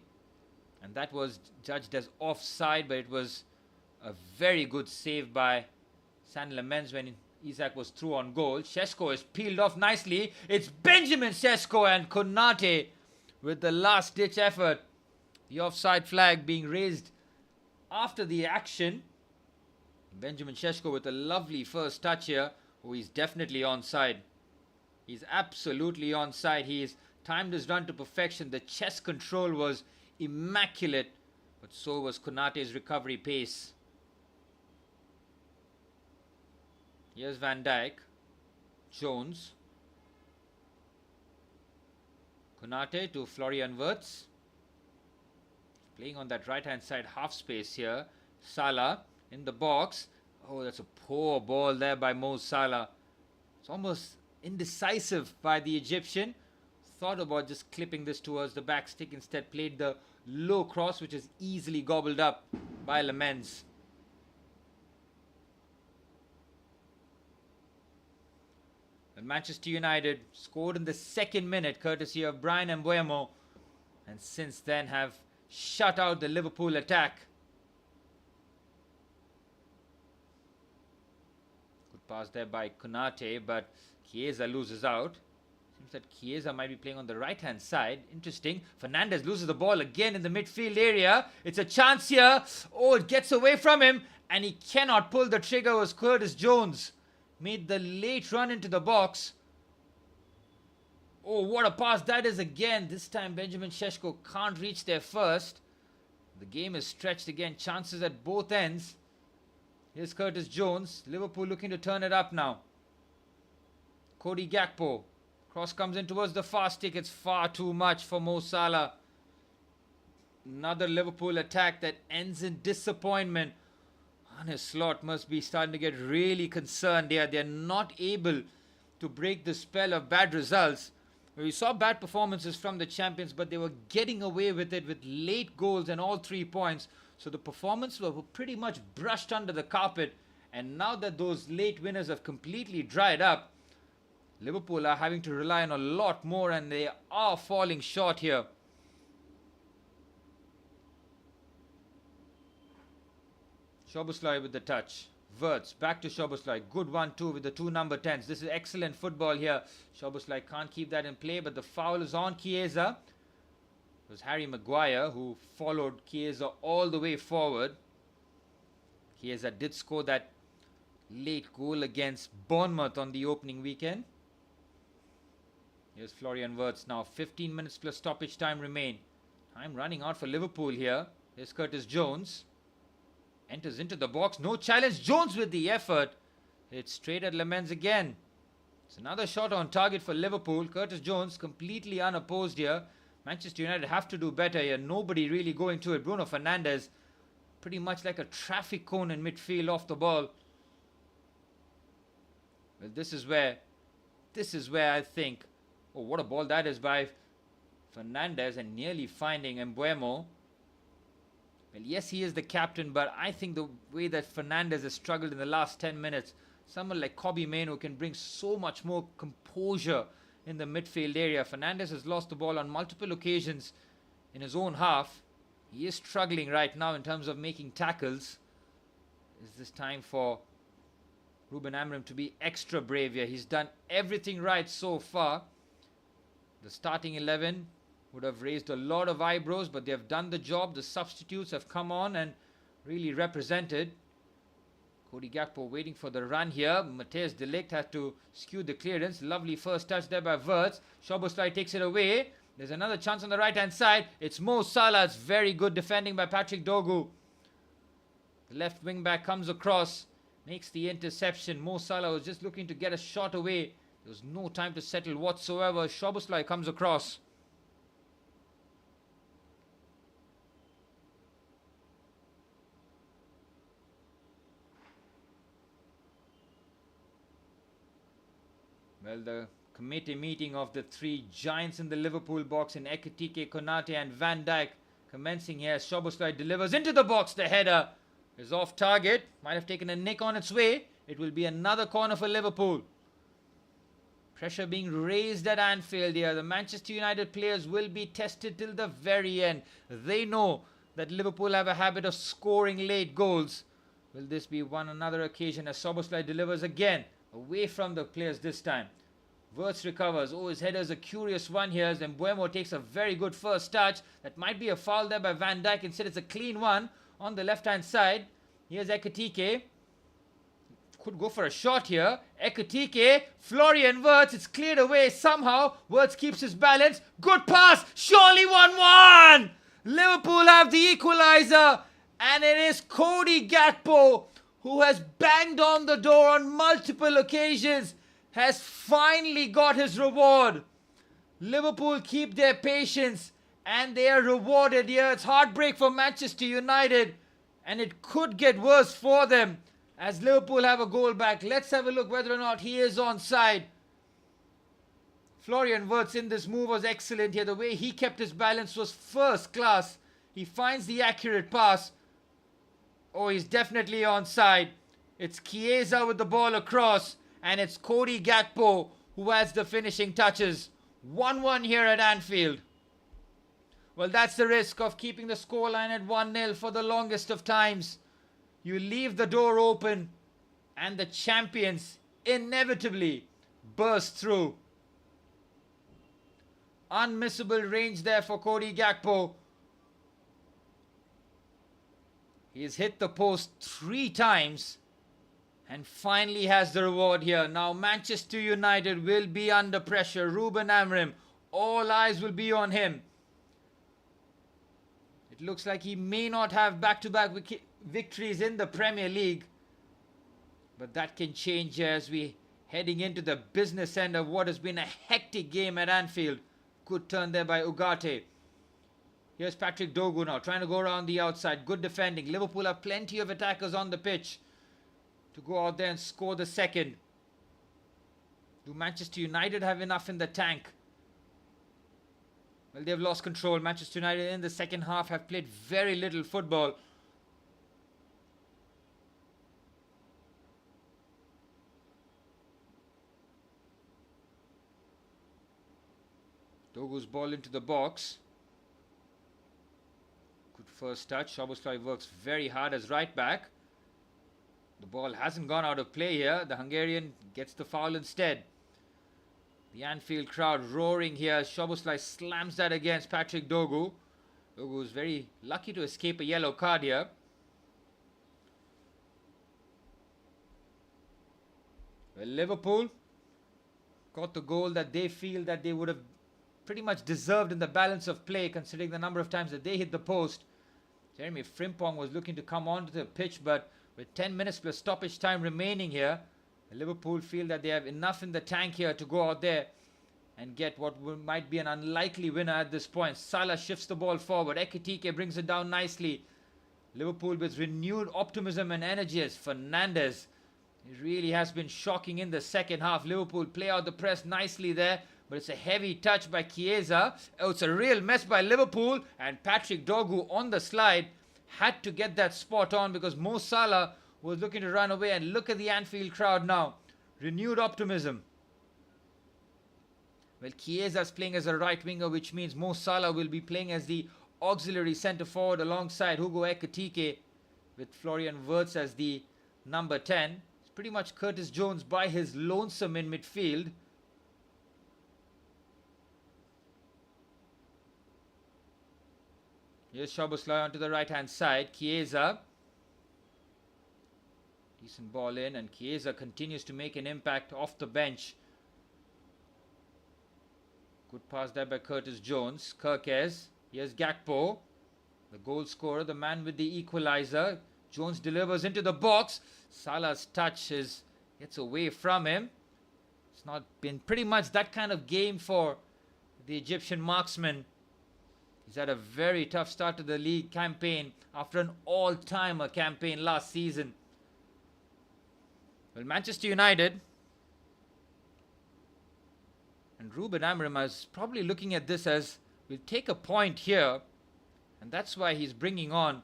Speaker 1: And that was judged as offside, but it was a very good save by San Lamens when Isak was through on goal. Šeško is peeled off nicely. It's Benjamin Šeško and Konate with the last ditch effort. The offside flag being raised after the action. Benjamin Šeško with a lovely first touch here. Oh, he's definitely onside. He's absolutely onside. He's timed his run to perfection. The chest control was immaculate, but so was Konate's recovery pace. Here's Van Dijk. Jones. Konate to Florian Wirtz. Playing on that right hand side half space here. Salah in the box. Oh, that's a poor ball there by Mo Salah. It's almost indecisive by the Egyptian. Thought about just clipping this towards the back stick. Instead played the low cross, which is easily gobbled up by Lamens. And Manchester United scored in the second minute courtesy of Brian Mbeumo, and since then have shut out the Liverpool attack. Good pass there by Konate, but Chiesa loses out. Seems that Chiesa might be playing on the right hand side. Interesting. Fernandes loses the ball again in the midfield area. It's a chance here. Oh, it gets away from him, and he cannot pull the trigger. It was Curtis Jones. Made the late run into the box. Oh, what a pass that is again. This time Benjamin Šeško can't reach there first. The game is stretched again. Chances at both ends. Here's Curtis Jones. Liverpool looking to turn it up now. Cody Gakpo. Cross comes in towards the far stick. It's far too much for Mo Salah. Another Liverpool attack that ends in disappointment. Arne Slot must be starting to get really concerned here. They're not able to break the spell of bad results. We saw bad performances from the champions, but they were getting away with it with late goals and all 3 points. So the performances were pretty much brushed under the carpet. And now that those late winners have completely dried up, Liverpool are having to rely on a lot more, and they are falling short here. Szoboszlai with the touch. Wirtz back to Szoboszlai. Good 1-2 with the 2 number 10s. This is excellent football here. Szoboszlai can't keep that in play, but the foul is on Chiesa. It was Harry Maguire who followed Chiesa all the way forward. Chiesa did score that late goal against Bournemouth on the opening weekend. Here's Florian Wirtz now. 15 minutes plus stoppage time remain. Time running out for Liverpool here. Here's Curtis Jones. Enters into the box. No challenge. Jones with the effort. It's straight at Lemens again. It's another shot on target for Liverpool. Curtis Jones completely unopposed here. Manchester United have to do better here. Nobody really going to it. Bruno Fernandes pretty much like a traffic cone in midfield off the ball. Well, this is where I think, oh, what a ball that is by Fernandes, and nearly finding Mbeumo. Well, yes, he is the captain, but I think the way that Fernandes has struggled in the last 10 minutes, someone like Kobbie Mainoo can bring so much more composure in the midfield area. Fernandes has lost the ball on multiple occasions in his own half. He is struggling right now in terms of making tackles. Is this time for Ruben Amorim to be extra brave here? He's done everything right so far. The starting 11 would have raised a lot of eyebrows, but they have done the job. The substitutes have come on and really represented. Cody Gakpo waiting for the run here. Matthijs de Ligt had to skew the clearance. Lovely first touch there by Wirtz. Szoboszlai takes it away. There's another chance on the right hand side. It's Mo Salah. It's very good defending by Patrick Dogu. The left wing back comes across, makes the interception. Mo Salah was just looking to get a shot away. There was no time to settle whatsoever. Szoboszlai comes across. Well, the committee meeting of the 3 giants in the Liverpool box in Ekitike, Konate and Van Dijk commencing here. Szoboszlai delivers into the box. The header is off target. Might have taken a nick on its way. It will be another corner for Liverpool. Pressure being raised at Anfield here. The Manchester United players will be tested till the very end. They know that Liverpool have a habit of scoring late goals. Will this be another occasion as Szoboszlai delivers again? Away from the players this time. Wirtz recovers. Oh, his header is a curious one here as Mbeumo takes a very good first touch. That might be a foul there by Van Dijk. Instead, it's a clean one on the left-hand side. Here's Ekitike. Could go for a shot here. Ekitike. Florian Wirtz. It's cleared away somehow. Wirtz keeps his balance. Good pass. Surely 1-1. Liverpool have the equalizer. And it is Cody Gakpo, who has banged on the door on multiple occasions, has finally got his reward. Liverpool keep their patience and they are rewarded here. It's heartbreak for Manchester United, and it could get worse for them as Liverpool have a goal back. Let's have a look whether or not he is onside. Florian Wirtz in this move was excellent here. The way he kept his balance was first class. He finds the accurate pass. Oh, he's definitely onside. It's Chiesa with the ball across, and it's Cody Gakpo who has the finishing touches. 1-1 here at Anfield. Well, that's the risk of keeping the scoreline at 1-0 for the longest of times. You leave the door open and the champions inevitably burst through. Unmissable range there for Cody Gakpo. He's hit the post 3 times and finally has the reward here. Now Manchester United will be under pressure. Ruben Amorim, all eyes will be on him. It looks like he may not have back-to-back victories in the Premier League. But that can change as we heading into the business end of what has been a hectic game at Anfield. Good turn there by Ugarte. Here's Patrick Dogu now, trying to go around the outside. Good defending. Liverpool have plenty of attackers on the pitch to go out there and score the second. Do Manchester United have enough in the tank? Well, they've lost control. Manchester United in the second half have played very little football. Dogu's ball into the box. Good first touch. Szoboszlai works very hard as right back. The ball hasn't gone out of play here. The Hungarian gets the foul instead. The Anfield crowd roaring here. Szoboszlai slams that against Patrick Dogu. Dogu is very lucky to escape a yellow card here. Well, Liverpool got the goal that they feel that they would have pretty much deserved in the balance of play, considering the number of times that they hit the post. Jeremy Frimpong was looking to come onto the pitch, but with 10 minutes plus stoppage time remaining here, Liverpool feel that they have enough in the tank here to go out there and get what might be an unlikely winner at this point. Salah shifts the ball forward. Ekitike brings it down nicely. Liverpool with renewed optimism and energy as Fernandes. It really has been shocking in the second half. Liverpool play out the press nicely there, but it's a heavy touch by Chiesa. Oh, it's a real mess by Liverpool, and Patrick Dogu on the slide had to get that spot on because Mo Salah was looking to run away. And look at the Anfield crowd now. Renewed optimism. Well, Chiesa's playing as a right winger, which means Mo Salah will be playing as the auxiliary centre forward alongside Hugo Ekitike, with Florian Wirtz as the number 10. It's pretty much Curtis Jones by his lonesome in midfield. Here's Szoboszlai onto the right-hand side. Chiesa. Decent ball in, and Chiesa continues to make an impact off the bench. Good pass there by Curtis Jones. Kirkes. Here's Gakpo, the goal scorer, the man with the equalizer. Jones delivers into the box. Salah's touch gets away from him. It's not been pretty much that kind of game for the Egyptian marksman. He's had a very tough start to the league campaign after an all-timer campaign last season. Well, Manchester United and Ruben Amorim is probably looking at this as, we'll take a point here, and that's why he's bringing on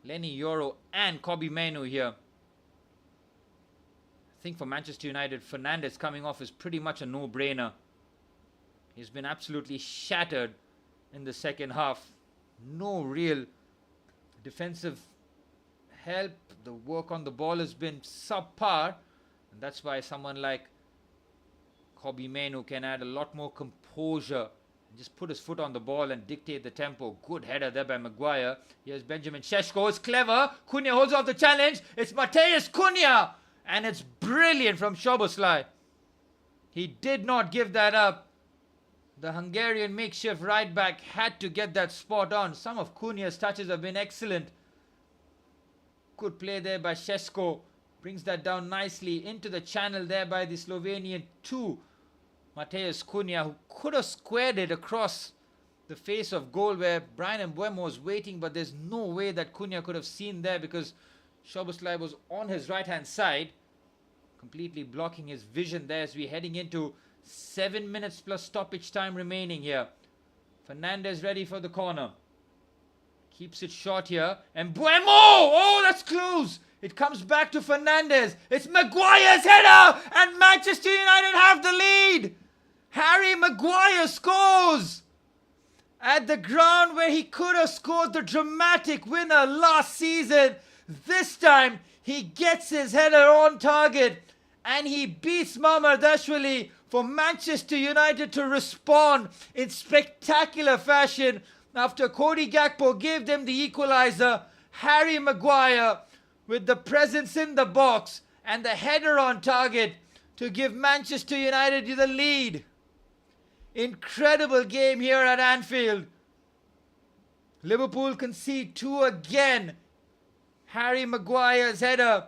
Speaker 1: Lenny Yoro and Kobbie Mainoo here. I think for Manchester United, Fernandes coming off is pretty much a no-brainer. He's been absolutely shattered in the second half. No real defensive help. The work on the ball has been subpar, and that's why someone like Kobbie Mainoo can add a lot more composure and just put his foot on the ball and dictate the tempo. Good header there by Maguire. Here's Benjamin Šeško. It's clever. Cunha holds off the challenge. It's Matheus Cunha, and it's brilliant from Szoboszlai. He did not give that up. The Hungarian makeshift right back had to get that spot on. Some of Cunha's touches have been excellent. Good play there by Šeško. Brings that down nicely into the channel there by the Slovenian to Matheus Cunha, who could have squared it across the face of goal where Brian Mbeumo was waiting, but there's no way that Cunha could have seen there because Szoboszlai was on his right-hand side, completely blocking his vision there as we're heading into 7 minutes plus stoppage time remaining here. Fernandes ready for the corner. Keeps it short here. And Buemo! Oh, that's close. It comes back to Fernandes. It's Maguire's header. And Manchester United have the lead. Harry Maguire scores. At the ground where he could have scored the dramatic winner last season. This time, he gets his header on target. And he beats Mamardashvili for Manchester United to respond in spectacular fashion. After Cody Gakpo gave them the equalizer, Harry Maguire with the presence in the box and the header on target to give Manchester United the lead. Incredible game here at Anfield. Liverpool concede 2 again. Harry Maguire's header.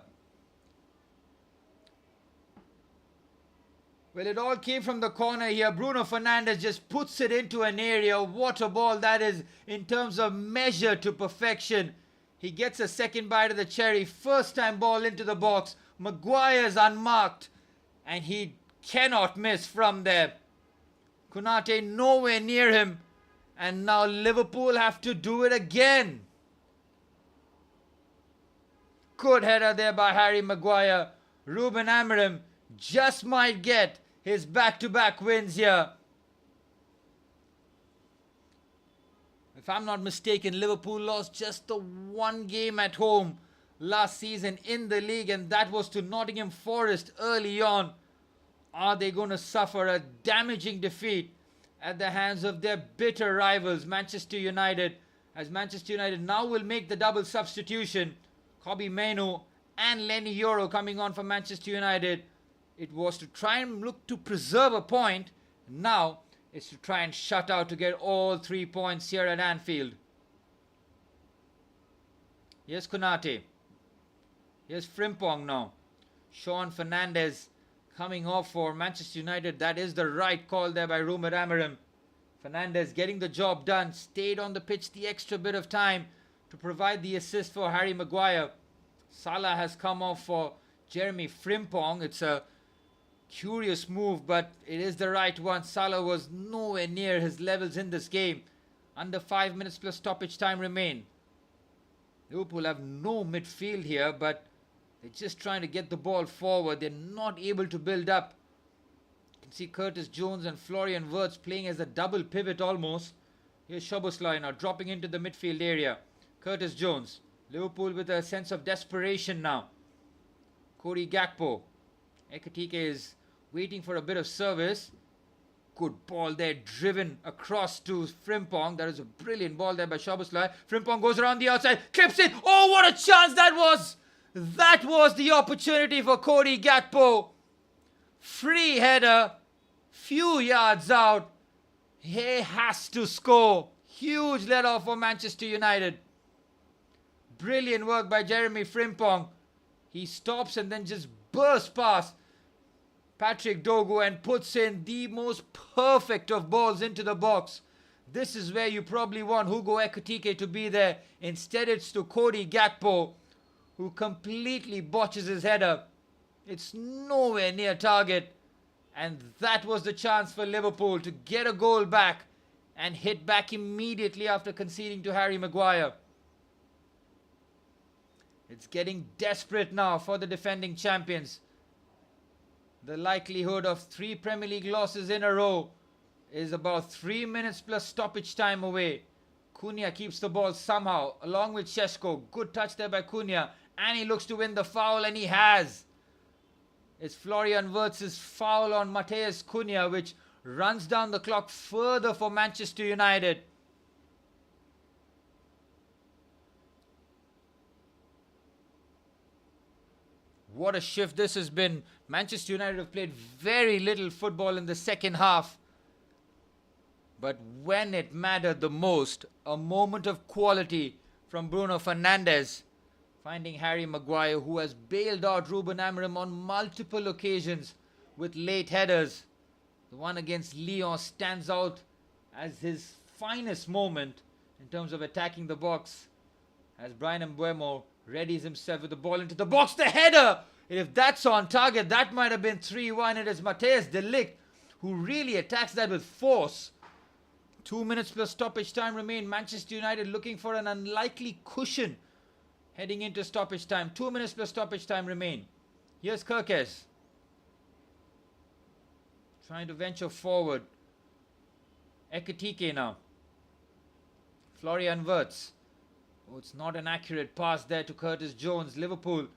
Speaker 1: Well, it all came from the corner here. Bruno Fernandes just puts it into an area. What a ball that is in terms of measure to perfection. He gets a second bite of the cherry. First time ball into the box. Maguire's unmarked. And he cannot miss from there. Konate nowhere near him. And now Liverpool have to do it again. Good header there by Harry Maguire. Ruben Amorim just might get his back-to-back wins here. If I'm not mistaken, Liverpool lost just the one game at home last season in the league, and that was to Nottingham Forest early on. Are they going to suffer a damaging defeat at the hands of their bitter rivals, Manchester United, as Manchester United now will make the double substitution. Kobbie Mainoo and Lenny Yoro coming on for Manchester United. It was to try and look to preserve a point. Now it's to try and shut out to get all 3 points here at Anfield. Here's Konate. Here's Frimpong now. Sean Fernandes coming off for Manchester United. That is the right call there by Ruben Amorim. Fernandes getting the job done. Stayed on the pitch the extra bit of time to provide the assist for Harry Maguire. Salah has come off for Jeremy Frimpong. It's a curious move, but it is the right one. Salah was nowhere near his levels in this game. Under 5 minutes plus stoppage time remain. Liverpool have no midfield here, but they're just trying to get the ball forward. They're not able to build up. You can see Curtis Jones and Florian Wirtz playing as a double pivot almost. Here's Szoboszlai now dropping into the midfield area. Curtis Jones. Liverpool with a sense of desperation now. Cody Gakpo. Ekitike is waiting for a bit of service. Good ball there, driven across to Frimpong. That is a brilliant ball there by Szoboszlai. Frimpong goes around the outside, clips it. Oh, what a chance that was! That was the opportunity for Cody Gakpo. Free header, few yards out. He has to score. Huge let-off for Manchester United. Brilliant work by Jeremy Frimpong. He stops and then just bursts past Patrick Dogu and puts in the most perfect of balls into the box. This is where you probably want Hugo Ekitike to be there. Instead, it's to Cody Gakpo, who completely botches his header. It's nowhere near target. And that was the chance for Liverpool to get a goal back and hit back immediately after conceding to Harry Maguire. It's getting desperate now for the defending champions. The likelihood of 3 Premier League losses in a row is about 3 minutes plus stoppage time away. Cunha keeps the ball somehow along with Šeško. Good touch there by Cunha. And he looks to win the foul, and he has. It's Florian Wirtz's foul on Matheus Cunha, which runs down the clock further for Manchester United. What a shift this has been. Manchester United have played very little football in the second half. But when it mattered the most, a moment of quality from Bruno Fernandes, finding Harry Maguire, who has bailed out Ruben Amorim on multiple occasions with late headers. The one against Lyon stands out as his finest moment in terms of attacking the box, as Bryan Mbeumo readies himself with the ball into the box. The header! If that's on target, that might have been 3-1. It is Matthijs de Ligt who really attacks that with force. 2 minutes plus stoppage time remain. Manchester United looking for an unlikely cushion heading into stoppage time. 2 minutes plus stoppage time remain. Here's Kirkes. Trying to venture forward. Ekitike now. Florian Wirtz. Oh, it's not an accurate pass there to Curtis Jones. Liverpool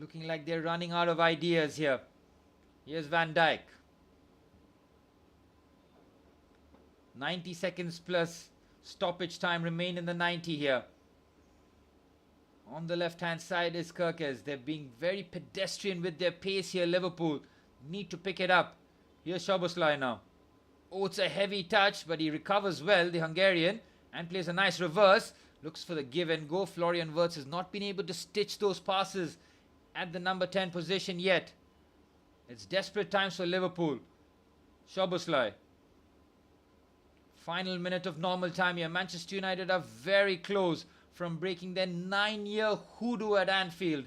Speaker 1: looking like they're running out of ideas here. Here's Van Dijk. 90 seconds plus stoppage time remain in the 90 here. On the left hand side is Kirkes. They're being very pedestrian with their pace here. Liverpool need to pick it up. Here's Szoboszlai now. Oh, it's a heavy touch, but he recovers well, the Hungarian, and plays a nice reverse. Looks for the give and go. Florian Wirtz has not been able to stitch those passes at the number 10 position yet. It's desperate times for Liverpool. Szoboszlai. Final minute of normal time here. Manchester United are very close from breaking their 9-year hoodoo at Anfield.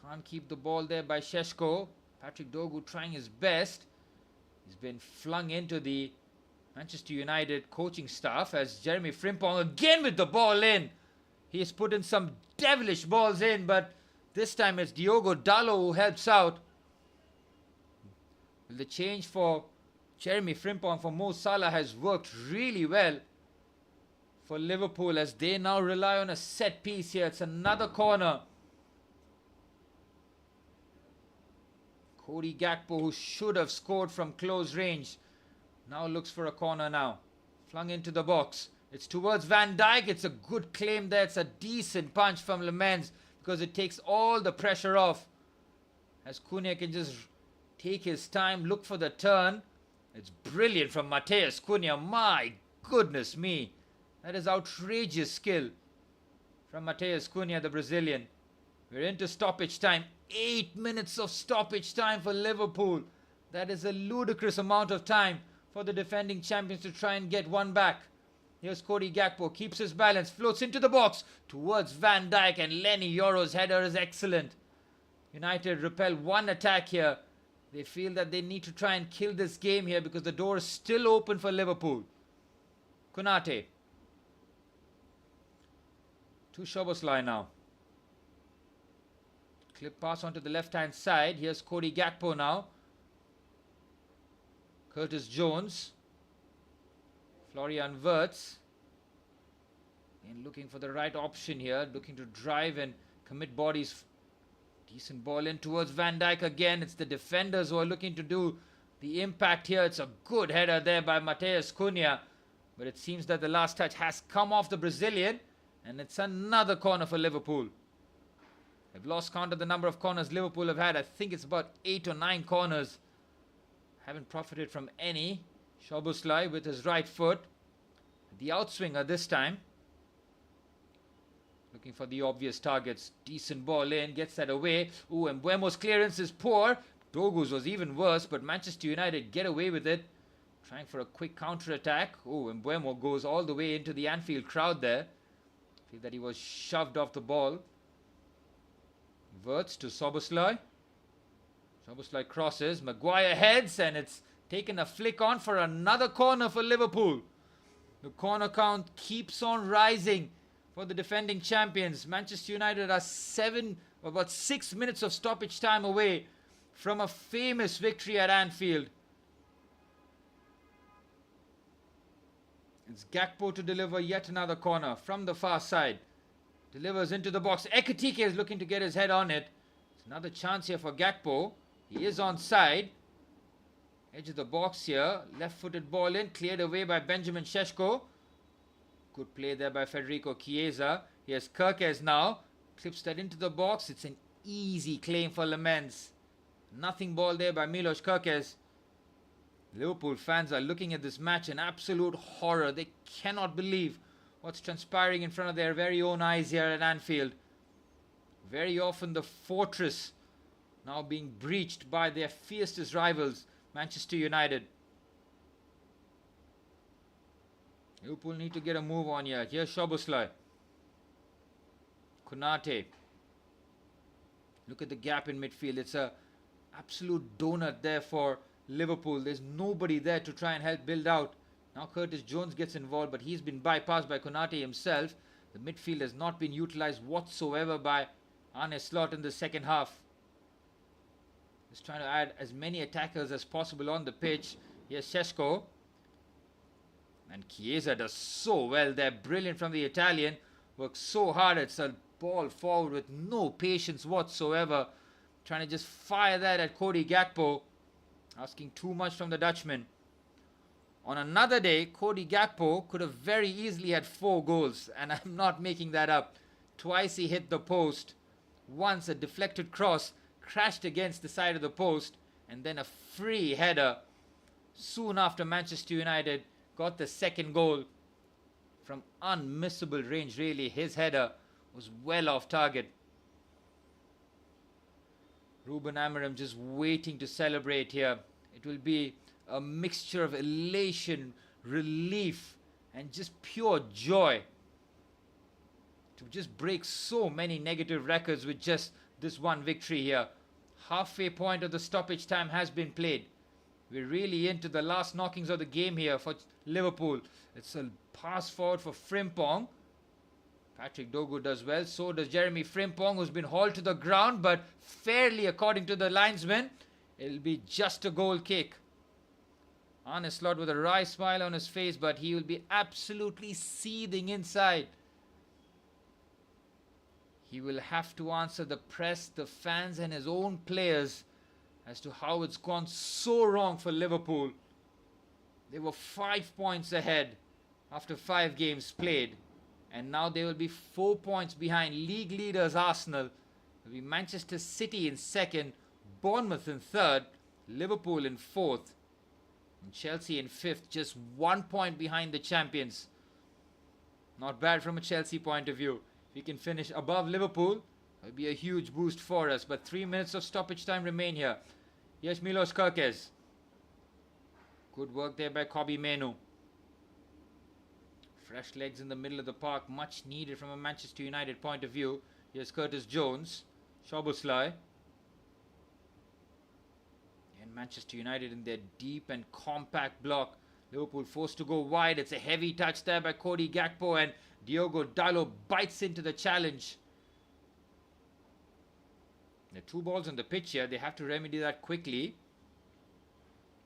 Speaker 1: Can't keep the ball there by Šeško. Patrick Dorgu trying his best. He's been flung into the Manchester United coaching staff as Jeremy Frimpong again with the ball in. He has put in some devilish balls in, but this time it's Diogo Dalot who helps out. The change for Jeremy Frimpong for Mo Salah has worked really well for Liverpool as they now rely on a set piece here. It's another corner. Cody Gakpo, who should have scored from close range, now looks for a corner now. Flung into the box. It's towards Van Dijk. It's a good claim there. It's a decent punch from Lemens because it takes all the pressure off. As Cunha can just take his time, look for the turn. It's brilliant from Matheus Cunha. My goodness me. That is outrageous skill from Matheus Cunha, the Brazilian. We're into stoppage time. 8 minutes of stoppage time for Liverpool. That is a ludicrous amount of time for the defending champions to try and get one back. Here's Cody Gakpo. Keeps his balance. Floats into the box towards Van Dijk. And Lenny Yoro's header is excellent. United repel one attack here. They feel that they need to try and kill this game here because the door is still open for Liverpool. Konate. To Szoboszlai now. Clip pass onto the left-hand side. Here's Cody Gakpo now. Curtis Jones. Florian Wirtz. And looking for the right option here. Looking to drive and commit bodies. Decent ball in towards Van Dijk again. It's the defenders who are looking to do the impact here. It's a good header there by Matheus Cunha. But it seems that the last touch has come off the Brazilian. And it's another corner for Liverpool. They've lost count of the number of corners Liverpool have had. I think it's about 8 or 9 corners. Haven't profited from any. Szoboszlai with his right foot. The outswinger this time. Looking for the obvious targets. Decent ball in. Gets that away. Ooh, and Mbuemo's clearance is poor. Dogu's was even worse, but Manchester United get away with it. Trying for a quick counter-attack. Ooh, and Mbuemo goes all the way into the Anfield crowd there. Feel that he was shoved off the ball. Wirtz to Szoboszlai. Szoboszlai crosses. Maguire heads, and it's taken a flick on for another corner for Liverpool. The corner count keeps on rising for the defending champions. Manchester United are about 6 minutes of stoppage time away from a famous victory at Anfield. It's Gakpo to deliver yet another corner from the far side. Delivers into the box. Ekitike is looking to get his head on it. It's another chance here for Gakpo. He is onside. Edge of the box here. Left-footed ball in. Cleared away by Benjamin Šeško. Good play there by Federico Chiesa. Here's Kirkes now. Clips that into the box. It's an easy claim for Lemens. Nothing ball there by Milos Kirkes. Liverpool fans are looking at this match in absolute horror. They cannot believe what's transpiring in front of their very own eyes here at Anfield. Very often the fortress now being breached by their fiercest rivals, Manchester United. Liverpool need to get a move on here. Here's Szoboszlai. Konate. Look at the gap in midfield. It's a absolute donut there for Liverpool. There's nobody there to try and help build out. Now Curtis Jones gets involved, but he's been bypassed by Konate himself. The midfield has not been utilised whatsoever by Arne Slot in the second half. Just trying to add as many attackers as possible on the pitch. Here's Šeško. And Chiesa does so well there. Brilliant from the Italian. Works so hard. It's a ball forward with no patience whatsoever. Trying to just fire that at Cody Gakpo. Asking too much from the Dutchman. On another day, Cody Gakpo could have very easily had 4 goals. And I'm not making that up. Twice he hit the post. Once a deflected cross crashed against the side of the post. And then a free header. Soon after Manchester United got the second goal. From unmissable range, really. His header was well off target. Ruben Amorim just waiting to celebrate here. It will be a mixture of elation, relief, and just pure joy to just break so many negative records with just this one victory here. Halfway point of the stoppage time has been played. We're really into the last knockings of the game here for Liverpool. It's a pass forward for Frimpong. Patrick Dogu does well. So does Jeremy Frimpong, who's been hauled to the ground, but fairly, according to the linesman, it'll be just a goal kick. Arne Slot with a wry smile on his face, but he will be absolutely seething inside. He will have to answer the press, the fans, and his own players as to how it's gone so wrong for Liverpool. They were 5 points ahead after 5 games played. And now they will be 4 points behind league leaders Arsenal. It will be Manchester City in second, Bournemouth in third, Liverpool in fourth, and Chelsea in fifth, just 1 point behind the champions. Not bad from a Chelsea point of view. If we can finish above Liverpool, it will be a huge boost for us. But 3 minutes of stoppage time remain here. Yes, Milos Kerkez. Good work there by Kobbie Mainoo. Fresh legs in the middle of the park, much needed from a Manchester United point of view. Here's Curtis Jones, Szoboszlai. And Manchester United in their deep and compact block. Liverpool forced to go wide. It's a heavy touch there by Cody Gakpo, and Diogo Dalot bites into the challenge. There are 2 balls on the pitch here. They have to remedy that quickly.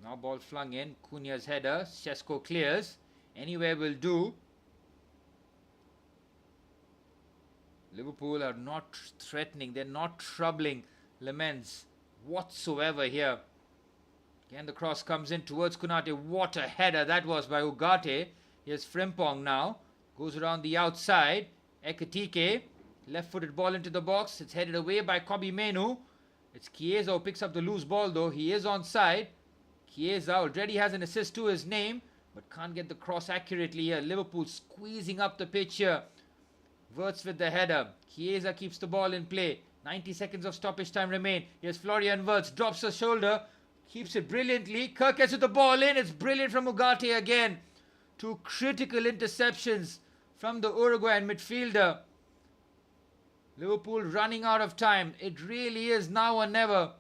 Speaker 1: Now ball flung in. Cunha's header. Šeško clears. Anywhere will do. Liverpool are not threatening. They're not troubling Lemens whatsoever here. Again, the cross comes in towards Konate. What a header that was by Ugarte. Here's Frimpong now. Goes around the outside. Ekitike. Left-footed ball into the box. It's headed away by Kobbie Mainoo. It's Chiesa who picks up the loose ball though. He is onside. Chiesa already has an assist to his name, but can't get the cross accurately here. Liverpool squeezing up the pitch here. Wirtz with the header. Chiesa keeps the ball in play. 90 seconds of stoppage time remain. Here's Florian Wirtz. Drops the shoulder. Keeps it brilliantly. Kirk gets with the ball in. It's brilliant from Ugarte again. 2 critical interceptions from the Uruguayan midfielder. Liverpool running out of time. It really is now or never.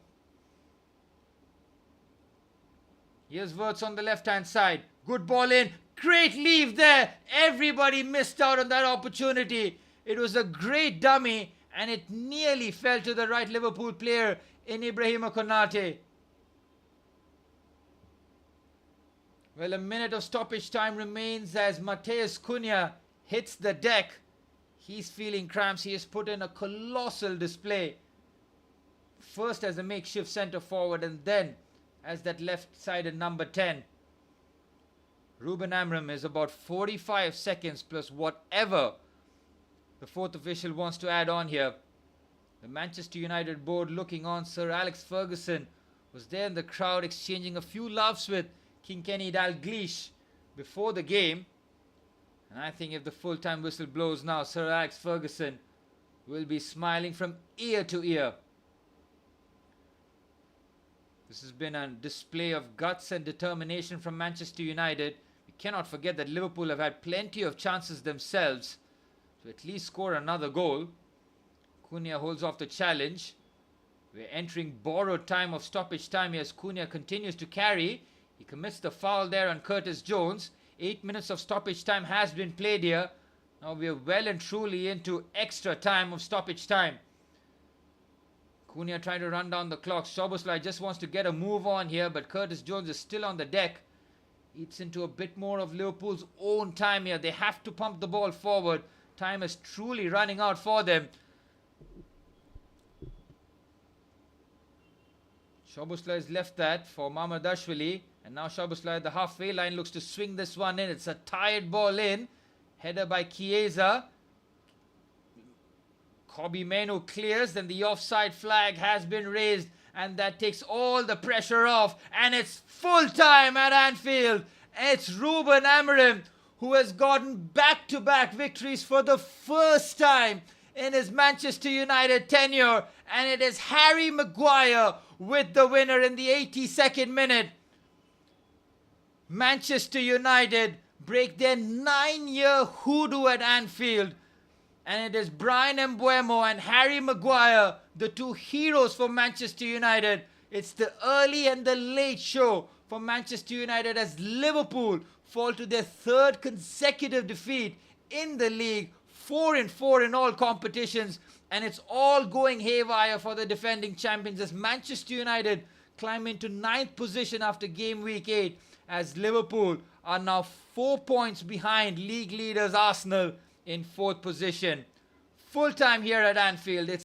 Speaker 1: Here's Wirtz on the left-hand side. Good ball in. Great leave there. Everybody missed out on that opportunity. It was a great dummy, and it nearly fell to the right Liverpool player in Ibrahima Konate. Well, a minute of stoppage time remains as Matheus Cunha hits the deck. He's feeling cramps. He has put in a colossal display. First as a makeshift centre forward, and then as that left-sided number 10. Ruben Amorim is about 45 seconds plus whatever the fourth official wants to add on here. The Manchester United board looking on. Sir Alex Ferguson was there in the crowd exchanging a few laughs with Kinkenny Dalglish before the game. And I think if the full-time whistle blows now, Sir Alex Ferguson will be smiling from ear to ear. This has been a display of guts and determination from Manchester United. We cannot forget that Liverpool have had plenty of chances themselves to at least score another goal. Cunha holds off the challenge. We're entering borrowed time of stoppage time here as Cunha continues to carry. He commits the foul there on Curtis Jones. 8 minutes of stoppage time has been played here. Now we're well and truly into extra time of stoppage time. Cunha trying to run down the clock. Szoboszlai just wants to get a move on here, but Curtis Jones is still on the deck. Eats into a bit more of Liverpool's own time here. They have to pump the ball forward. Time is truly running out for them. Szoboszlai has left that for Mamardashvili. And now Szoboszlai at the halfway line looks to swing this one in. It's a tired ball in. Header by Chiesa. Kobbie Mainoo clears. Then the offside flag has been raised. And that takes all the pressure off. And it's full time at Anfield. It's Ruben Amorim who has gotten back-to-back victories for the first time in his Manchester United tenure. And it is Harry Maguire with the winner in the 82nd minute. Manchester United break their 9-year hoodoo at Anfield. And it is Bryan Mbeumo and Harry Maguire, the two heroes for Manchester United. It's the early and the late show for Manchester United as Liverpool fall to their third consecutive defeat in the league. 4-4 in all competitions. And it's all going haywire for the defending champions as Manchester United climb into 9th position after game week 8. As Liverpool are now 4 points behind league leaders Arsenal in 4th position. Full time here at Anfield. It's